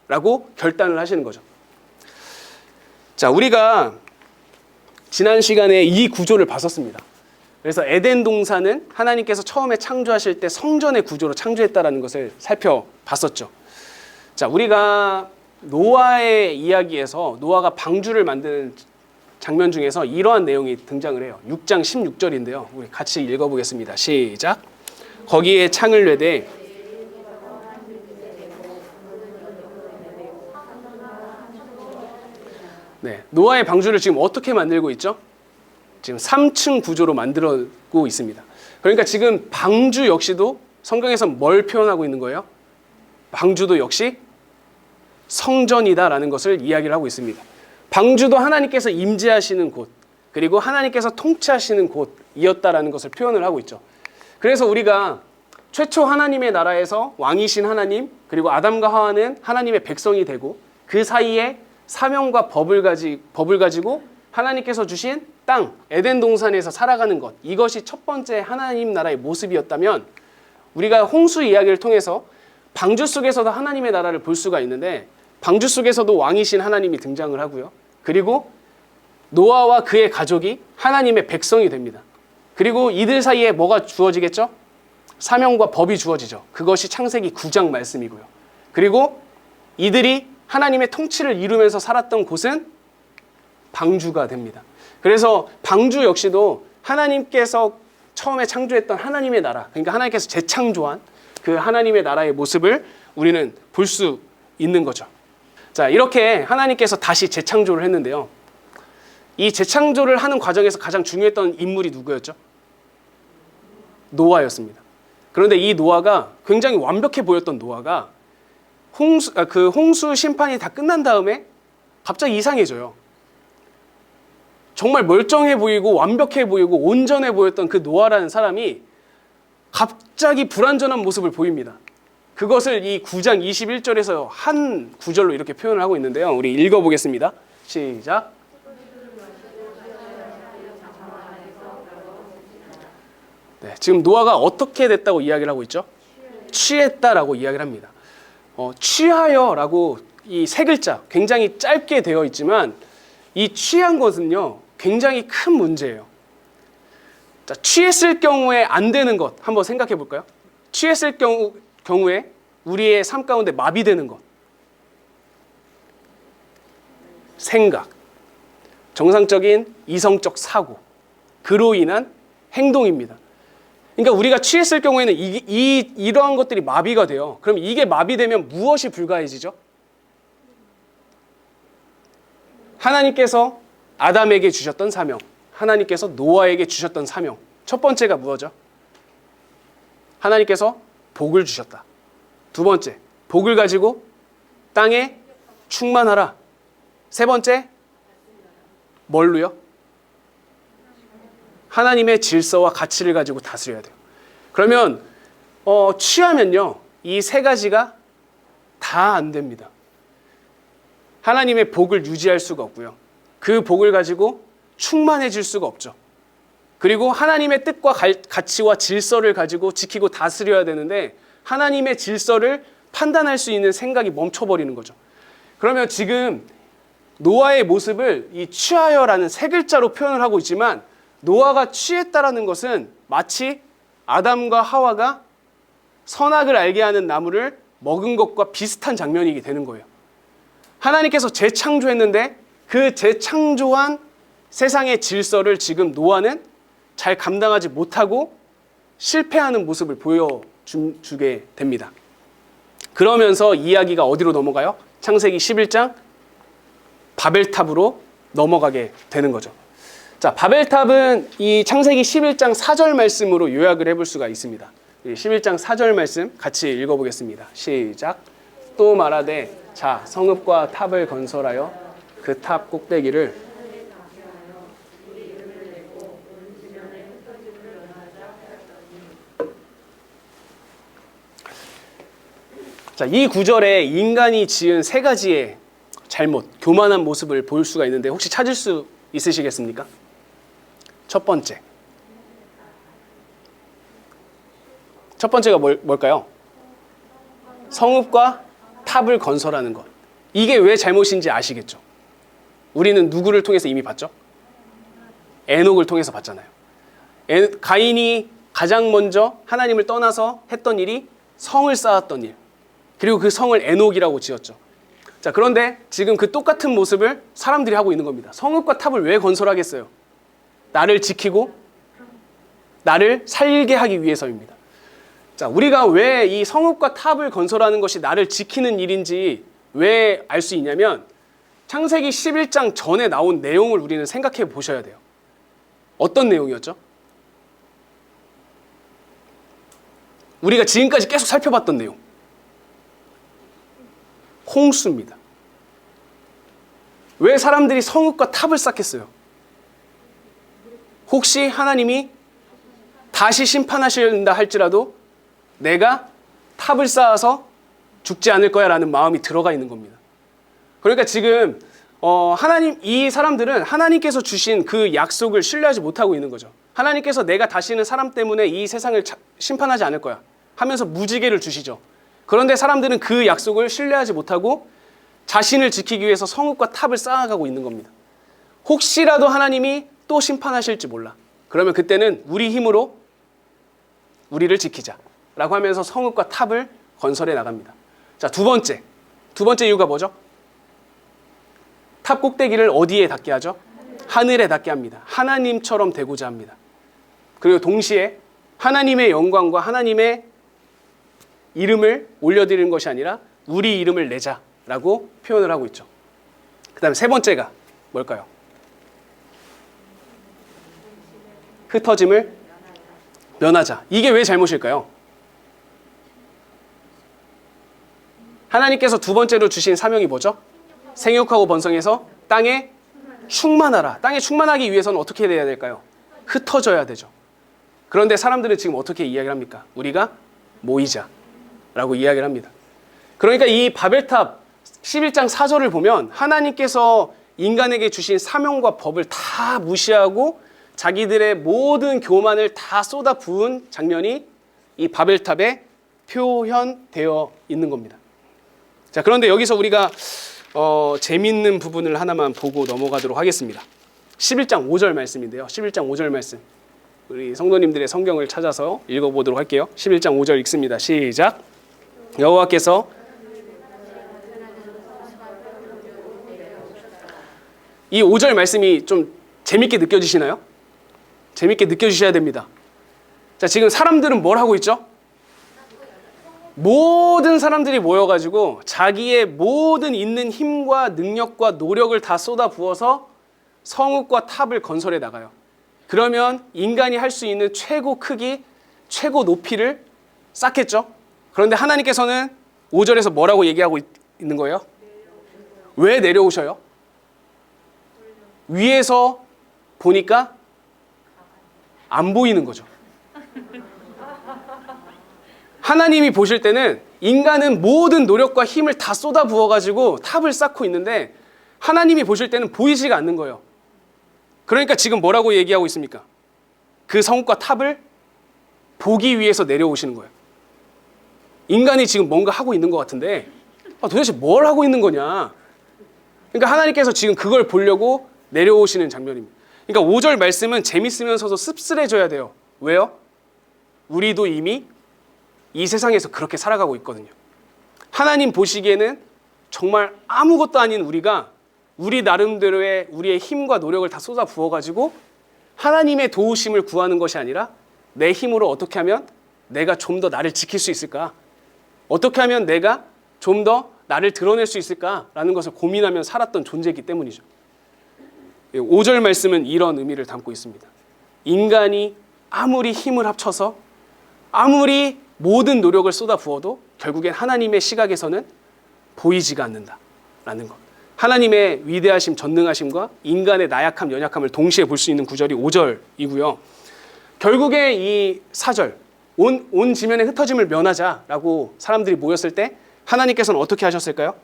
라고 결단을 하시는 거죠. 자, 우리가 지난 시간에 이 구조를 봤었습니다. 그래서 에덴 동산은 하나님께서 처음에 창조하실 때 성전의 구조로 창조했다라는 것을 살펴봤었죠. 자, 우리가 노아의 이야기에서 노아가 방주를 만드는 장면 중에서 이러한 내용이 등장을 해요. 6장 16절인데요. 우리 같이 읽어보겠습니다. 시작. 거기에 창을 내되 노아의 방주를 지금 어떻게 만들고 있죠? 지금 3층 구조로 만들고 있습니다. 그러니까 지금 방주 역시도 성경에서 뭘 표현하고 있는 거예요? 방주도 역시 성전이다라는 것을 이야기를 하고 있습니다. 방주도 하나님께서 임재하시는 곳, 그리고 하나님께서 통치하시는 곳이었다라는 것을 표현을 하고 있죠. 그래서 우리가 최초 하나님의 나라에서 왕이신 하나님, 그리고 아담과 하와는 하나님의 백성이 되고 그 사이에 사명과 법을 가지고 하나님께서 주신 땅, 에덴 동산에서 살아가는 것, 이것이 첫 번째 하나님 나라의 모습이었다면 우리가 홍수 이야기를 통해서 방주 속에서도 하나님의 나라를 볼 수가 있는데 방주 속에서도 왕이신 하나님이 등장을 하고요. 그리고 노아와 그의 가족이 하나님의 백성이 됩니다. 그리고 이들 사이에 뭐가 주어지겠죠? 사명과 법이 주어지죠. 그것이 창세기 9장 말씀이고요. 그리고 이들이 하나님의 통치를 이루면서 살았던 곳은 방주가 됩니다. 그래서 방주 역시도 하나님께서 처음에 창조했던 하나님의 나라, 그러니까 하나님께서 재창조한 그 하나님의 나라의 모습을 우리는 볼 수 있는 거죠. 자, 이렇게 하나님께서 다시 재창조를 했는데요. 이 재창조를 하는 과정에서 가장 중요했던 인물이 누구였죠? 노아였습니다. 그런데 이 노아가 굉장히 완벽해 보였던 노아가 홍수 심판이 다 끝난 다음에 갑자기 이상해져요. 정말 멀쩡해 보이고 완벽해 보이고 온전해 보였던 그 노아라는 사람이 갑자기 불완전한 모습을 보입니다. 그것을 이 9장 21절에서 한 구절로 이렇게 표현을 하고 있는데요. 우리 읽어보겠습니다. 시작. 네, 지금 노아가 어떻게 됐다고 이야기를 하고 있죠? 취했다라고 이야기를 합니다. 취하여라고 이 세 글자 굉장히 짧게 되어 있지만 이 취한 것은요 굉장히 큰 문제예요. 자, 취했을 경우에 안 되는 것 한번 생각해 볼까요? 취했을 경우에 우리의 삶 가운데 마비되는 것, 생각, 정상적인 이성적 사고, 그로 인한 행동입니다. 그러니까 우리가 취했을 경우에는 이러한 것들이 마비가 돼요. 그럼 이게 마비되면 무엇이 불가해지죠? 하나님께서 아담에게 주셨던 사명, 하나님께서 노아에게 주셨던 사명. 첫 번째가 무엇이죠? 하나님께서 복을 주셨다. 두 번째, 복을 가지고 땅에 충만하라. 세 번째, 뭘로요? 하나님의 질서와 가치를 가지고 다스려야 돼요. 그러면 취하면요 이 세 가지가 다 안 됩니다. 하나님의 복을 유지할 수가 없고요. 그 복을 가지고 충만해질 수가 없죠. 그리고 하나님의 뜻과 가치와 질서를 가지고 지키고 다스려야 되는데 하나님의 질서를 판단할 수 있는 생각이 멈춰버리는 거죠. 그러면 지금 노아의 모습을 이 취하여라는 세 글자로 표현을 하고 있지만 노아가 취했다라는 것은 마치 아담과 하와가 선악을 알게 하는 나무를 먹은 것과 비슷한 장면이 되는 거예요. 하나님께서 재창조했는데 그 재창조한 세상의 질서를 지금 노아는 잘 감당하지 못하고 실패하는 모습을 보여주게 됩니다. 그러면서 이야기가 어디로 넘어가요? 창세기 11장 바벨탑으로 넘어가게 되는 거죠. 자, 바벨탑은 이 창세기 11장 4절 말씀으로 요약을 해볼 수가 있습니다. 11장 4절 말씀 같이 읽어보겠습니다. 시작. 또 말하되 자 성읍과 탑을 건설하여 그 탑 꼭대기를 자, 이 구절에 인간이 지은 세 가지의 잘못, 교만한 모습을 볼 수가 있는데 혹시 찾을 수 있으시겠습니까? 첫 번째가 뭘까요? 성읍과 탑을 건설하는 것. 이게 왜 잘못인지 아시겠죠? 우리는 누구를 통해서 이미 봤죠? 에녹을 통해서 봤잖아요. 가인이 가장 먼저 하나님을 떠나서 했던 일이 성을 쌓았던 일. 그리고 그 성을 에녹이라고 지었죠. 자, 그런데 지금 그 똑같은 모습을 사람들이 하고 있는 겁니다. 성읍과 탑을 왜 건설하겠어요? 나를 지키고 나를 살게 하기 위해서입니다. 자, 우리가 왜 이 성읍과 탑을 건설하는 것이 나를 지키는 일인지 왜 알 수 있냐면 창세기 11장 전에 나온 내용을 우리는 생각해 보셔야 돼요. 어떤 내용이었죠? 우리가 지금까지 계속 살펴봤던 내용. 홍수입니다. 왜 사람들이 성읍과 탑을 쌓겠어요? 혹시 하나님이 다시 심판하신다 할지라도 내가 탑을 쌓아서 죽지 않을 거야 라는 마음이 들어가 있는 겁니다. 그러니까 지금 이 사람들은 하나님께서 주신 그 약속을 신뢰하지 못하고 있는 거죠. 하나님께서 내가 다시는 사람 때문에 이 세상을 심판하지 않을 거야 하면서 무지개를 주시죠. 그런데 사람들은 그 약속을 신뢰하지 못하고 자신을 지키기 위해서 성읍과 탑을 쌓아가고 있는 겁니다. 혹시라도 하나님이 또 심판하실지 몰라. 그러면 그때는 우리 힘으로 우리를 지키자라고 하면서 성읍과 탑을 건설해 나갑니다. 자, 두 번째 이유가 뭐죠? 탑 꼭대기를 어디에 닿게 하죠? 하늘에 닿게 합니다. 하나님처럼 되고자 합니다. 그리고 동시에 하나님의 영광과 하나님의 이름을 올려드리는 것이 아니라 우리 이름을 내자라고 표현을 하고 있죠. 그 다음에 세 번째가 뭘까요? 흩어짐을 면하자. 이게 왜 잘못일까요? 하나님께서 두 번째로 주신 사명이 뭐죠? 생육하고 번성해서 땅에 충만하라. 땅에 충만하기 위해서는 어떻게 해야 될까요? 흩어져야 되죠. 그런데 사람들은 지금 어떻게 이야기를 합니까? 우리가 모이자라고 이야기를 합니다. 그러니까 이 바벨탑 11장 4절을 보면 하나님께서 인간에게 주신 사명과 법을 다 무시하고 자기들의 모든 교만을 다 쏟아 부은 장면이 이 바벨탑에 표현되어 있는 겁니다. 자, 그런데 여기서 우리가 재밌는 부분을 하나만 보고 넘어가도록 하겠습니다. 11장 5절 말씀인데요. 11장 5절 말씀. 우리 성도님들의 성경을 찾아서 읽어보도록 할게요. 11장 5절 읽습니다. 시작. 여호와께서 이 5절 말씀이 좀 재밌게 느껴지시나요? 재밌게 느껴지셔야 됩니다. 자, 지금 사람들은 뭘 하고 있죠? 모든 사람들이 모여가지고 자기의 모든 있는 힘과 능력과 노력을 다 쏟아 부어서 성읍과 탑을 건설해 나가요. 그러면 인간이 할 수 있는 최고 크기, 최고 높이를 쌓겠죠? 그런데 하나님께서는 5절에서 뭐라고 얘기하고 있는 거예요? 왜 내려오셔요? 위에서 보니까 안 보이는 거죠. 하나님이 보실 때는 인간은 모든 노력과 힘을 다 쏟아 부어가지고 탑을 쌓고 있는데 하나님이 보실 때는 보이지가 않는 거예요. 그러니까 지금 뭐라고 얘기하고 있습니까? 그 성과 탑을 보기 위해서 내려오시는 거예요. 인간이 지금 뭔가 하고 있는 것 같은데 도대체 뭘 하고 있는 거냐? 그러니까 하나님께서 지금 그걸 보려고 내려오시는 장면입니다. 그러니까 5절 말씀은 재밌으면서도 씁쓸해져야 돼요. 왜요? 우리도 이미 이 세상에서 그렇게 살아가고 있거든요. 하나님 보시기에는 정말 아무것도 아닌 우리가 우리 나름대로의 우리의 힘과 노력을 다 쏟아 부어가지고 하나님의 도우심을 구하는 것이 아니라 내 힘으로 어떻게 하면 내가 좀 더 나를 지킬 수 있을까? 어떻게 하면 내가 좀 더 나를 드러낼 수 있을까라는 것을 고민하며 살았던 존재이기 때문이죠. 5절 말씀은 이런 의미를 담고 있습니다. 인간이 아무리 힘을 합쳐서 아무리 모든 노력을 쏟아 부어도 결국엔 하나님의 시각에서는 보이지가 않는다라는 것. 하나님의 위대하심, 전능하심과 인간의 나약함, 연약함을 동시에 볼 수 있는 구절이 5절이고요. 결국에 이 4절, 온 지면에 흩어짐을 면하자라고 사람들이 모였을 때 하나님께서는 어떻게 하셨을까요?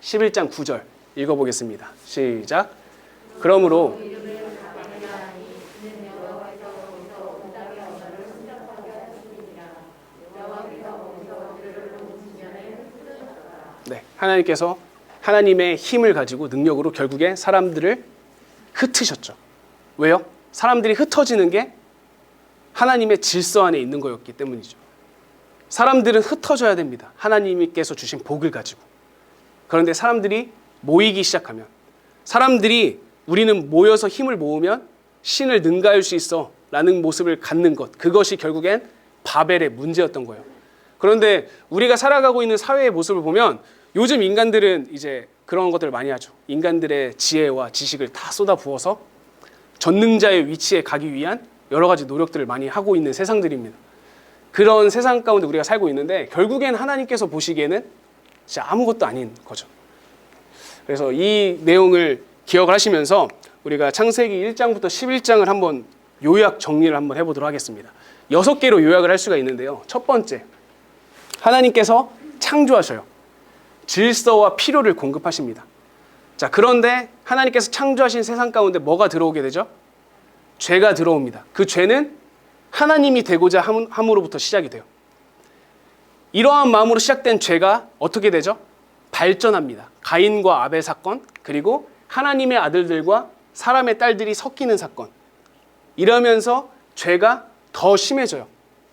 11장 9절 읽어보겠습니다. 시작. 그러므로 네, 하나님께서 하나님의 힘을 가지고 능력으로 결국에 사람들을 흩으셨죠. 왜요? 사람들이 흩어지는 게 하나님의 질서 안에 있는 거였기 때문이죠. 사람들은 흩어져야 됩니다. 하나님께서 주신 복을 가지고. 그런데 사람들이 모이기 시작하면 사람들이 우리는 모여서 힘을 모으면 신을 능가할 수 있어 라는 모습을 갖는 것, 그것이 결국엔 바벨의 문제였던 거예요. 그런데 우리가 살아가고 있는 사회의 모습을 보면 요즘 인간들은 이제 그런 것들을 많이 하죠. 인간들의 지혜와 지식을 다 쏟아 부어서 전능자의 위치에 가기 위한 여러 가지 노력들을 많이 하고 있는 세상들입니다. 그런 세상 가운데 우리가 살고 있는데 결국엔 하나님께서 보시기에는 진짜 아무것도 아닌 거죠. 그래서 이 내용을 기억을 하시면서 우리가 창세기 1장부터 11장을 한번 요약 정리를 한번 해보도록 하겠습니다. 6개로 요약을 할 수가 있는데요. 첫 번째, 하나님께서 창조하셔요. 질서와 필요를 공급하십니다. 자, 그런데 하나님께서 창조하신 세상 가운데 뭐가 들어오게 되죠? 죄가 들어옵니다. 그 죄는 하나님이 되고자 함으로부터 시작이 돼요. 이러한 마음으로 시작된 죄가 어떻게 되죠? 발전합니다. 가인과 아벨 사건, 그리고 하나님의 아들들과 사람의 딸들이 섞이는 사건. 이러면서 죄가 더 심해져요.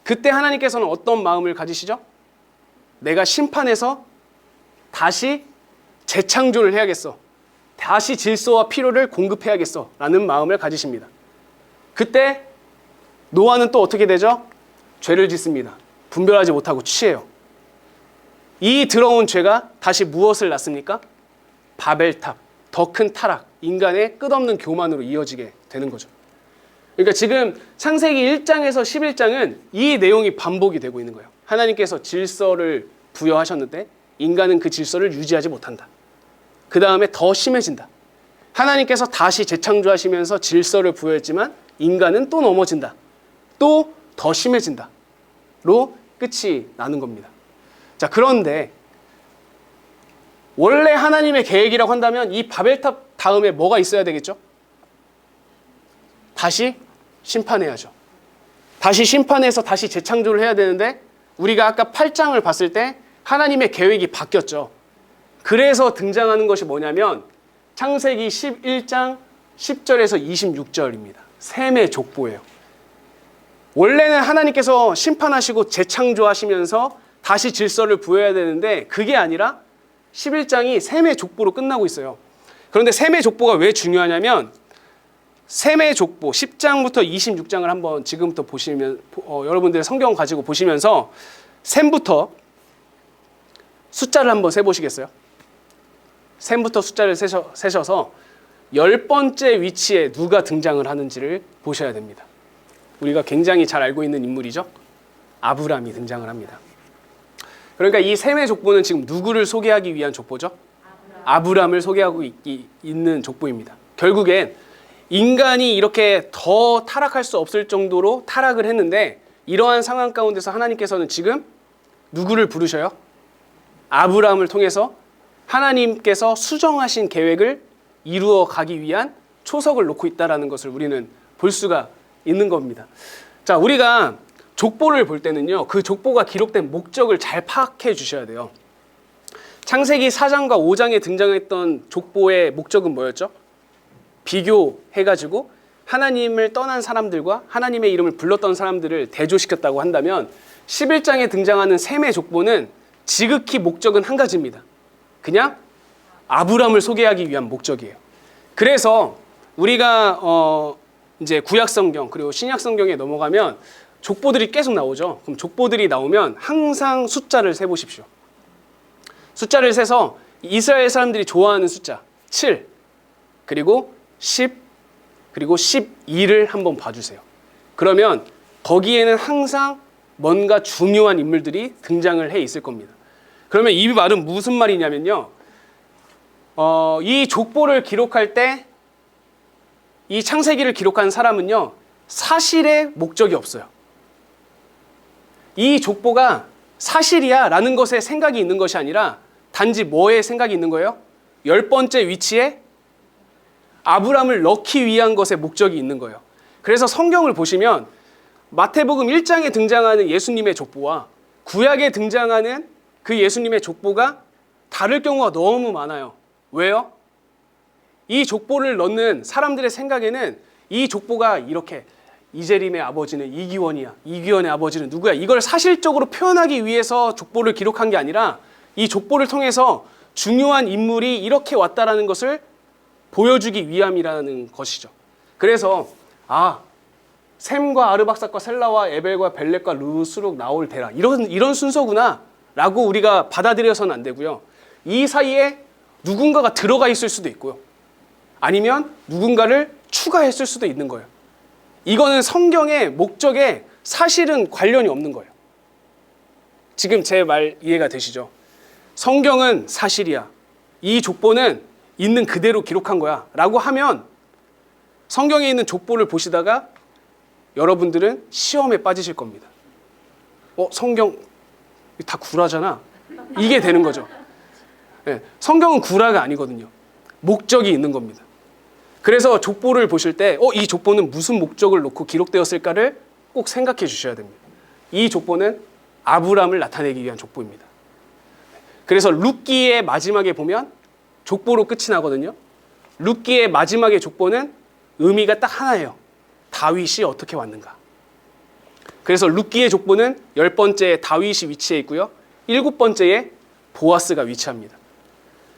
그때 하나님께서는 어떤 마음을 가지시죠? 내가 심판해서 다시 재창조를 해야겠어. 다시 질서와 필요를 공급해야겠어. 라는 마음을 가지십니다. 그때 노아는 또 어떻게 되죠? 죄를 짓습니다. 분별하지 못하고 취해요. 이 들어온 죄가 다시 무엇을 낳습니까? 바벨탑, 더 큰 타락, 인간의 끝없는 교만으로 이어지게 되는 거죠. 그러니까 지금 창세기 1장에서 11장은 이 내용이 반복이 되고 있는 거예요. 하나님께서 질서를 부여하셨는데 인간은 그 질서를 유지하지 못한다. 그 다음에 더 심해진다. 하나님께서 다시 재창조하시면서 질서를 부여했지만 인간은 또 넘어진다. 또 더 심해진다. 로 끝이 나는 겁니다. 자, 그런데 원래 하나님의 계획이라고 한다면 이 바벨탑 다음에 뭐가 있어야 되겠죠? 다시 심판해야죠. 다시 심판해서 다시 재창조를 해야 되는데 우리가 아까 8장을 봤을 때 하나님의 계획이 바뀌었죠. 그래서 등장하는 것이 뭐냐면 창세기 11장 10절에서 26절입니다. 셈의 족보예요. 원래는 하나님께서 심판하시고 재창조하시면서 다시 질서를 부여해야 되는데 그게 아니라 11장이 셈의 족보로 끝나고 있어요. 그런데 셈의 족보가 왜 중요하냐면 셈의 족보 10장부터 26장을 한번 지금부터 보시면 여러분들 성경 가지고 보시면서 셈부터 숫자를 한번 세보시겠어요? 셈부터 숫자를 세셔서 10번째 위치에 누가 등장을 하는지를 보셔야 됩니다. 우리가 굉장히 잘 알고 있는 인물이죠. 아브람이 등장을 합니다. 그러니까 이 셈의 족보는 지금 누구를 소개하기 위한 족보죠? 아브람을 소개하고 있는 족보입니다. 결국엔 인간이 이렇게 더 타락할 수 없을 정도로 타락을 했는데 이러한 상황 가운데서 하나님께서는 지금 누구를 부르셔요? 아브람을 통해서 하나님께서 수정하신 계획을 이루어 가기 위한 초석을 놓고 있다는 것을 우리는 볼 수가 있는 겁니다. 자, 우리가 족보를 볼 때는요, 그 족보가 기록된 목적을 잘 파악해 주셔야 돼요. 창세기 4장과 5장에 등장했던 족보의 목적은 뭐였죠? 비교해가지고 하나님을 떠난 사람들과 하나님의 이름을 불렀던 사람들을 대조시켰다고 한다면 11장에 등장하는 셈의 족보는 지극히 목적은 한 가지입니다. 그냥 아브람을 소개하기 위한 목적이에요. 그래서 우리가 이제 구약성경 그리고 신약성경에 넘어가면 족보들이 계속 나오죠. 그럼 족보들이 나오면 항상 숫자를 세보십시오. 숫자를 세서 이스라엘 사람들이 좋아하는 숫자 7 그리고 10 그리고 12를 한번 봐주세요. 그러면 거기에는 항상 뭔가 중요한 인물들이 등장을 해 있을 겁니다. 그러면 이 말은 무슨 말이냐면요. 이 족보를 기록할 때 이 창세기를 기록한 사람은요. 사실의 목적이 없어요. 이 족보가 사실이야 라는 것에 생각이 있는 것이 아니라 단지 뭐에 생각이 있는 거예요? 10번째 위치에 아브람을 넣기 위한 것에 목적이 있는 거예요. 그래서 성경을 보시면 마태복음 1장에 등장하는 예수님의 족보와 구약에 등장하는 그 예수님의 족보가 다를 경우가 너무 많아요. 왜요? 이 족보를 넣는 사람들의 생각에는 이 족보가 이렇게 이재림의 아버지는 이기원이야. 이기원의 아버지는 누구야. 이걸 사실적으로 표현하기 위해서 족보를 기록한 게 아니라 이 족보를 통해서 중요한 인물이 이렇게 왔다라는 것을 보여주기 위함이라는 것이죠. 그래서 셈과 아르박삭과 셀라와 에벨과 벨렉과 르수룩 나올 데라 이런 순서구나 라고 우리가 받아들여서는 안 되고요. 이 사이에 누군가가 들어가 있을 수도 있고요. 아니면 누군가를 추가했을 수도 있는 거예요. 이거는 성경의 목적에 사실은 관련이 없는 거예요. 지금 제 말 이해가 되시죠? 성경은 사실이야. 이 족보는 있는 그대로 기록한 거야 라고 하면 성경에 있는 족보를 보시다가 여러분들은 시험에 빠지실 겁니다. 성경 다 구라잖아. 이게 되는 거죠. 네, 성경은 구라가 아니거든요. 목적이 있는 겁니다. 그래서 족보를 보실 때 이 족보는 무슨 목적을 놓고 기록되었을까를 꼭 생각해 주셔야 됩니다. 이 족보는 아브람을 나타내기 위한 족보입니다. 그래서 룻기의 마지막에 보면 족보로 끝이 나거든요. 룻기의 마지막의 족보는 의미가 딱 하나예요. 다윗이 어떻게 왔는가. 그래서 룻기의 족보는 10번째 다윗이 위치해 있고요. 7번째에 보아스가 위치합니다.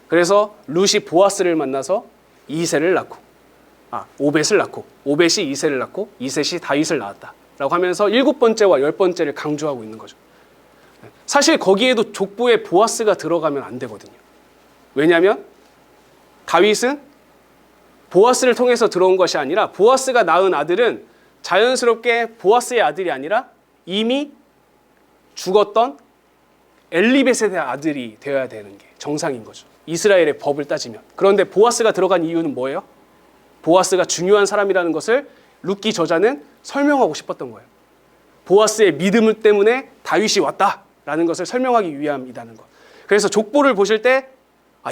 그래서 룻이 보아스를 만나서 이새를 낳고 오벳을 낳고 오벳이 이새를 낳고 이셋이 다윗을 낳았다 라고 하면서 7번째와 10번째를 강조하고 있는 거죠. 사실 거기에도 족보에 보아스가 들어가면 안 되거든요. 왜냐하면 다윗은 보아스를 통해서 들어온 것이 아니라 보아스가 낳은 아들은 자연스럽게 보아스의 아들이 아니라 이미 죽었던 엘리베셋의 아들이 되어야 되는 게 정상인 거죠. 이스라엘의 법을 따지면. 그런데 보아스가 들어간 이유는 뭐예요? 보아스가 중요한 사람이라는 것을 룻기 저자는 설명하고 싶었던 거예요. 보아스의 믿음 때문에 다윗이 왔다라는 것을 설명하기 위함이라는 것. 그래서 족보를 보실 때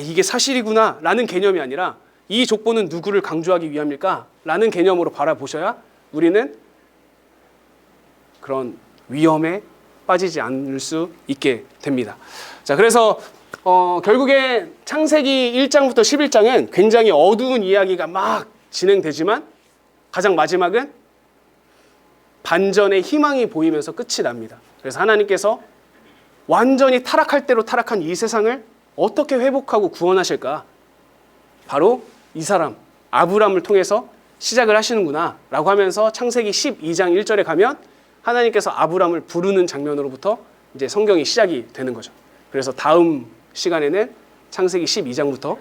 이게 사실이구나 라는 개념이 아니라 이 족보는 누구를 강조하기 위함일까? 라는 개념으로 바라보셔야 우리는 그런 위험에 빠지지 않을 수 있게 됩니다. 자, 그래서 결국에 창세기 1장부터 11장은 굉장히 어두운 이야기가 막 진행되지만 가장 마지막은 반전의 희망이 보이면서 끝이 납니다. 그래서 하나님께서 완전히 타락할 대로 타락한 이 세상을 어떻게 회복하고 구원하실까? 바로 이 사람 아브람을 통해서 시작을 하시는구나 라고 하면서 창세기 12장 1절에 가면 하나님께서 아브람을 부르는 장면으로부터 이제 성경이 시작이 되는 거죠. 그래서 다음 시간에는 창세기 12장부터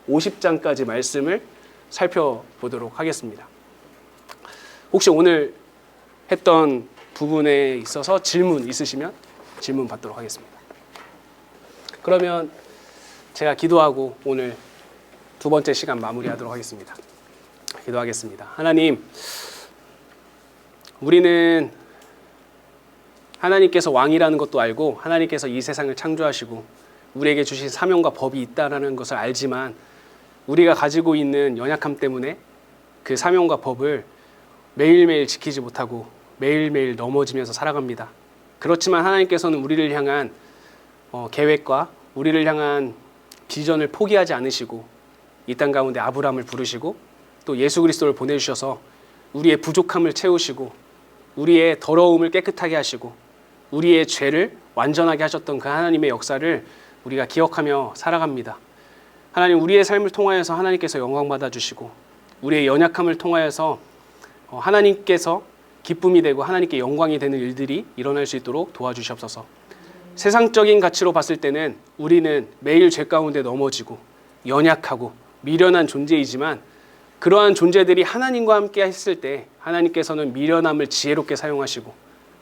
50장까지 말씀을 살펴보도록 하겠습니다. 혹시 오늘 했던 부분에 있어서 질문 있으시면 질문 받도록 하겠습니다. 그러면 제가 기도하고 오늘 두 번째 시간 마무리하도록 하겠습니다. 기도하겠습니다. 하나님, 우리는 하나님께서 왕이라는 것도 알고 하나님께서 이 세상을 창조하시고 우리에게 주신 사명과 법이 있다는 것을 알지만 우리가 가지고 있는 연약함 때문에 그 사명과 법을 매일매일 지키지 못하고 매일매일 넘어지면서 살아갑니다. 그렇지만 하나님께서는 우리를 향한 계획과 우리를 향한 비전을 포기하지 않으시고 이 땅 가운데 아브람을 부르시고 또 예수 그리스도를 보내주셔서 우리의 부족함을 채우시고 우리의 더러움을 깨끗하게 하시고 우리의 죄를 완전하게 하셨던 그 하나님의 역사를 우리가 기억하며 살아갑니다. 하나님, 우리의 삶을 통하여서 하나님께서 영광 받아주시고 우리의 연약함을 통하여서 하나님께서 기쁨이 되고 하나님께 영광이 되는 일들이 일어날 수 있도록 도와주시옵소서. 세상적인 가치로 봤을 때는 우리는 매일 죄 가운데 넘어지고 연약하고 미련한 존재이지만 그러한 존재들이 하나님과 함께 했을 때 하나님께서는 미련함을 지혜롭게 사용하시고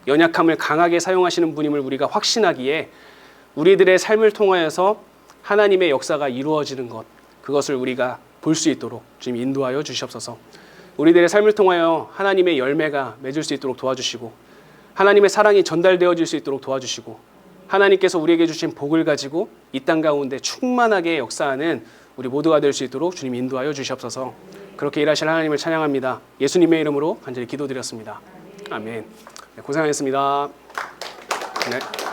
연약함을 강하게 사용하시는 분임을 우리가 확신하기에 우리들의 삶을 통하여서 하나님의 역사가 이루어지는 것, 그것을 우리가 볼 수 있도록 주님 인도하여 주시옵소서. 우리들의 삶을 통하여 하나님의 열매가 맺을 수 있도록 도와주시고 하나님의 사랑이 전달되어질 수 있도록 도와주시고 하나님께서 우리에게 주신 복을 가지고 이 땅 가운데 충만하게 역사하는 우리 모두가 될 수 있도록 주님 인도하여 주시옵소서. 그렇게 일하실 하나님을 찬양합니다. 예수님의 이름으로 간절히 기도드렸습니다. 아멘. 네, 고생하셨습니다. 네.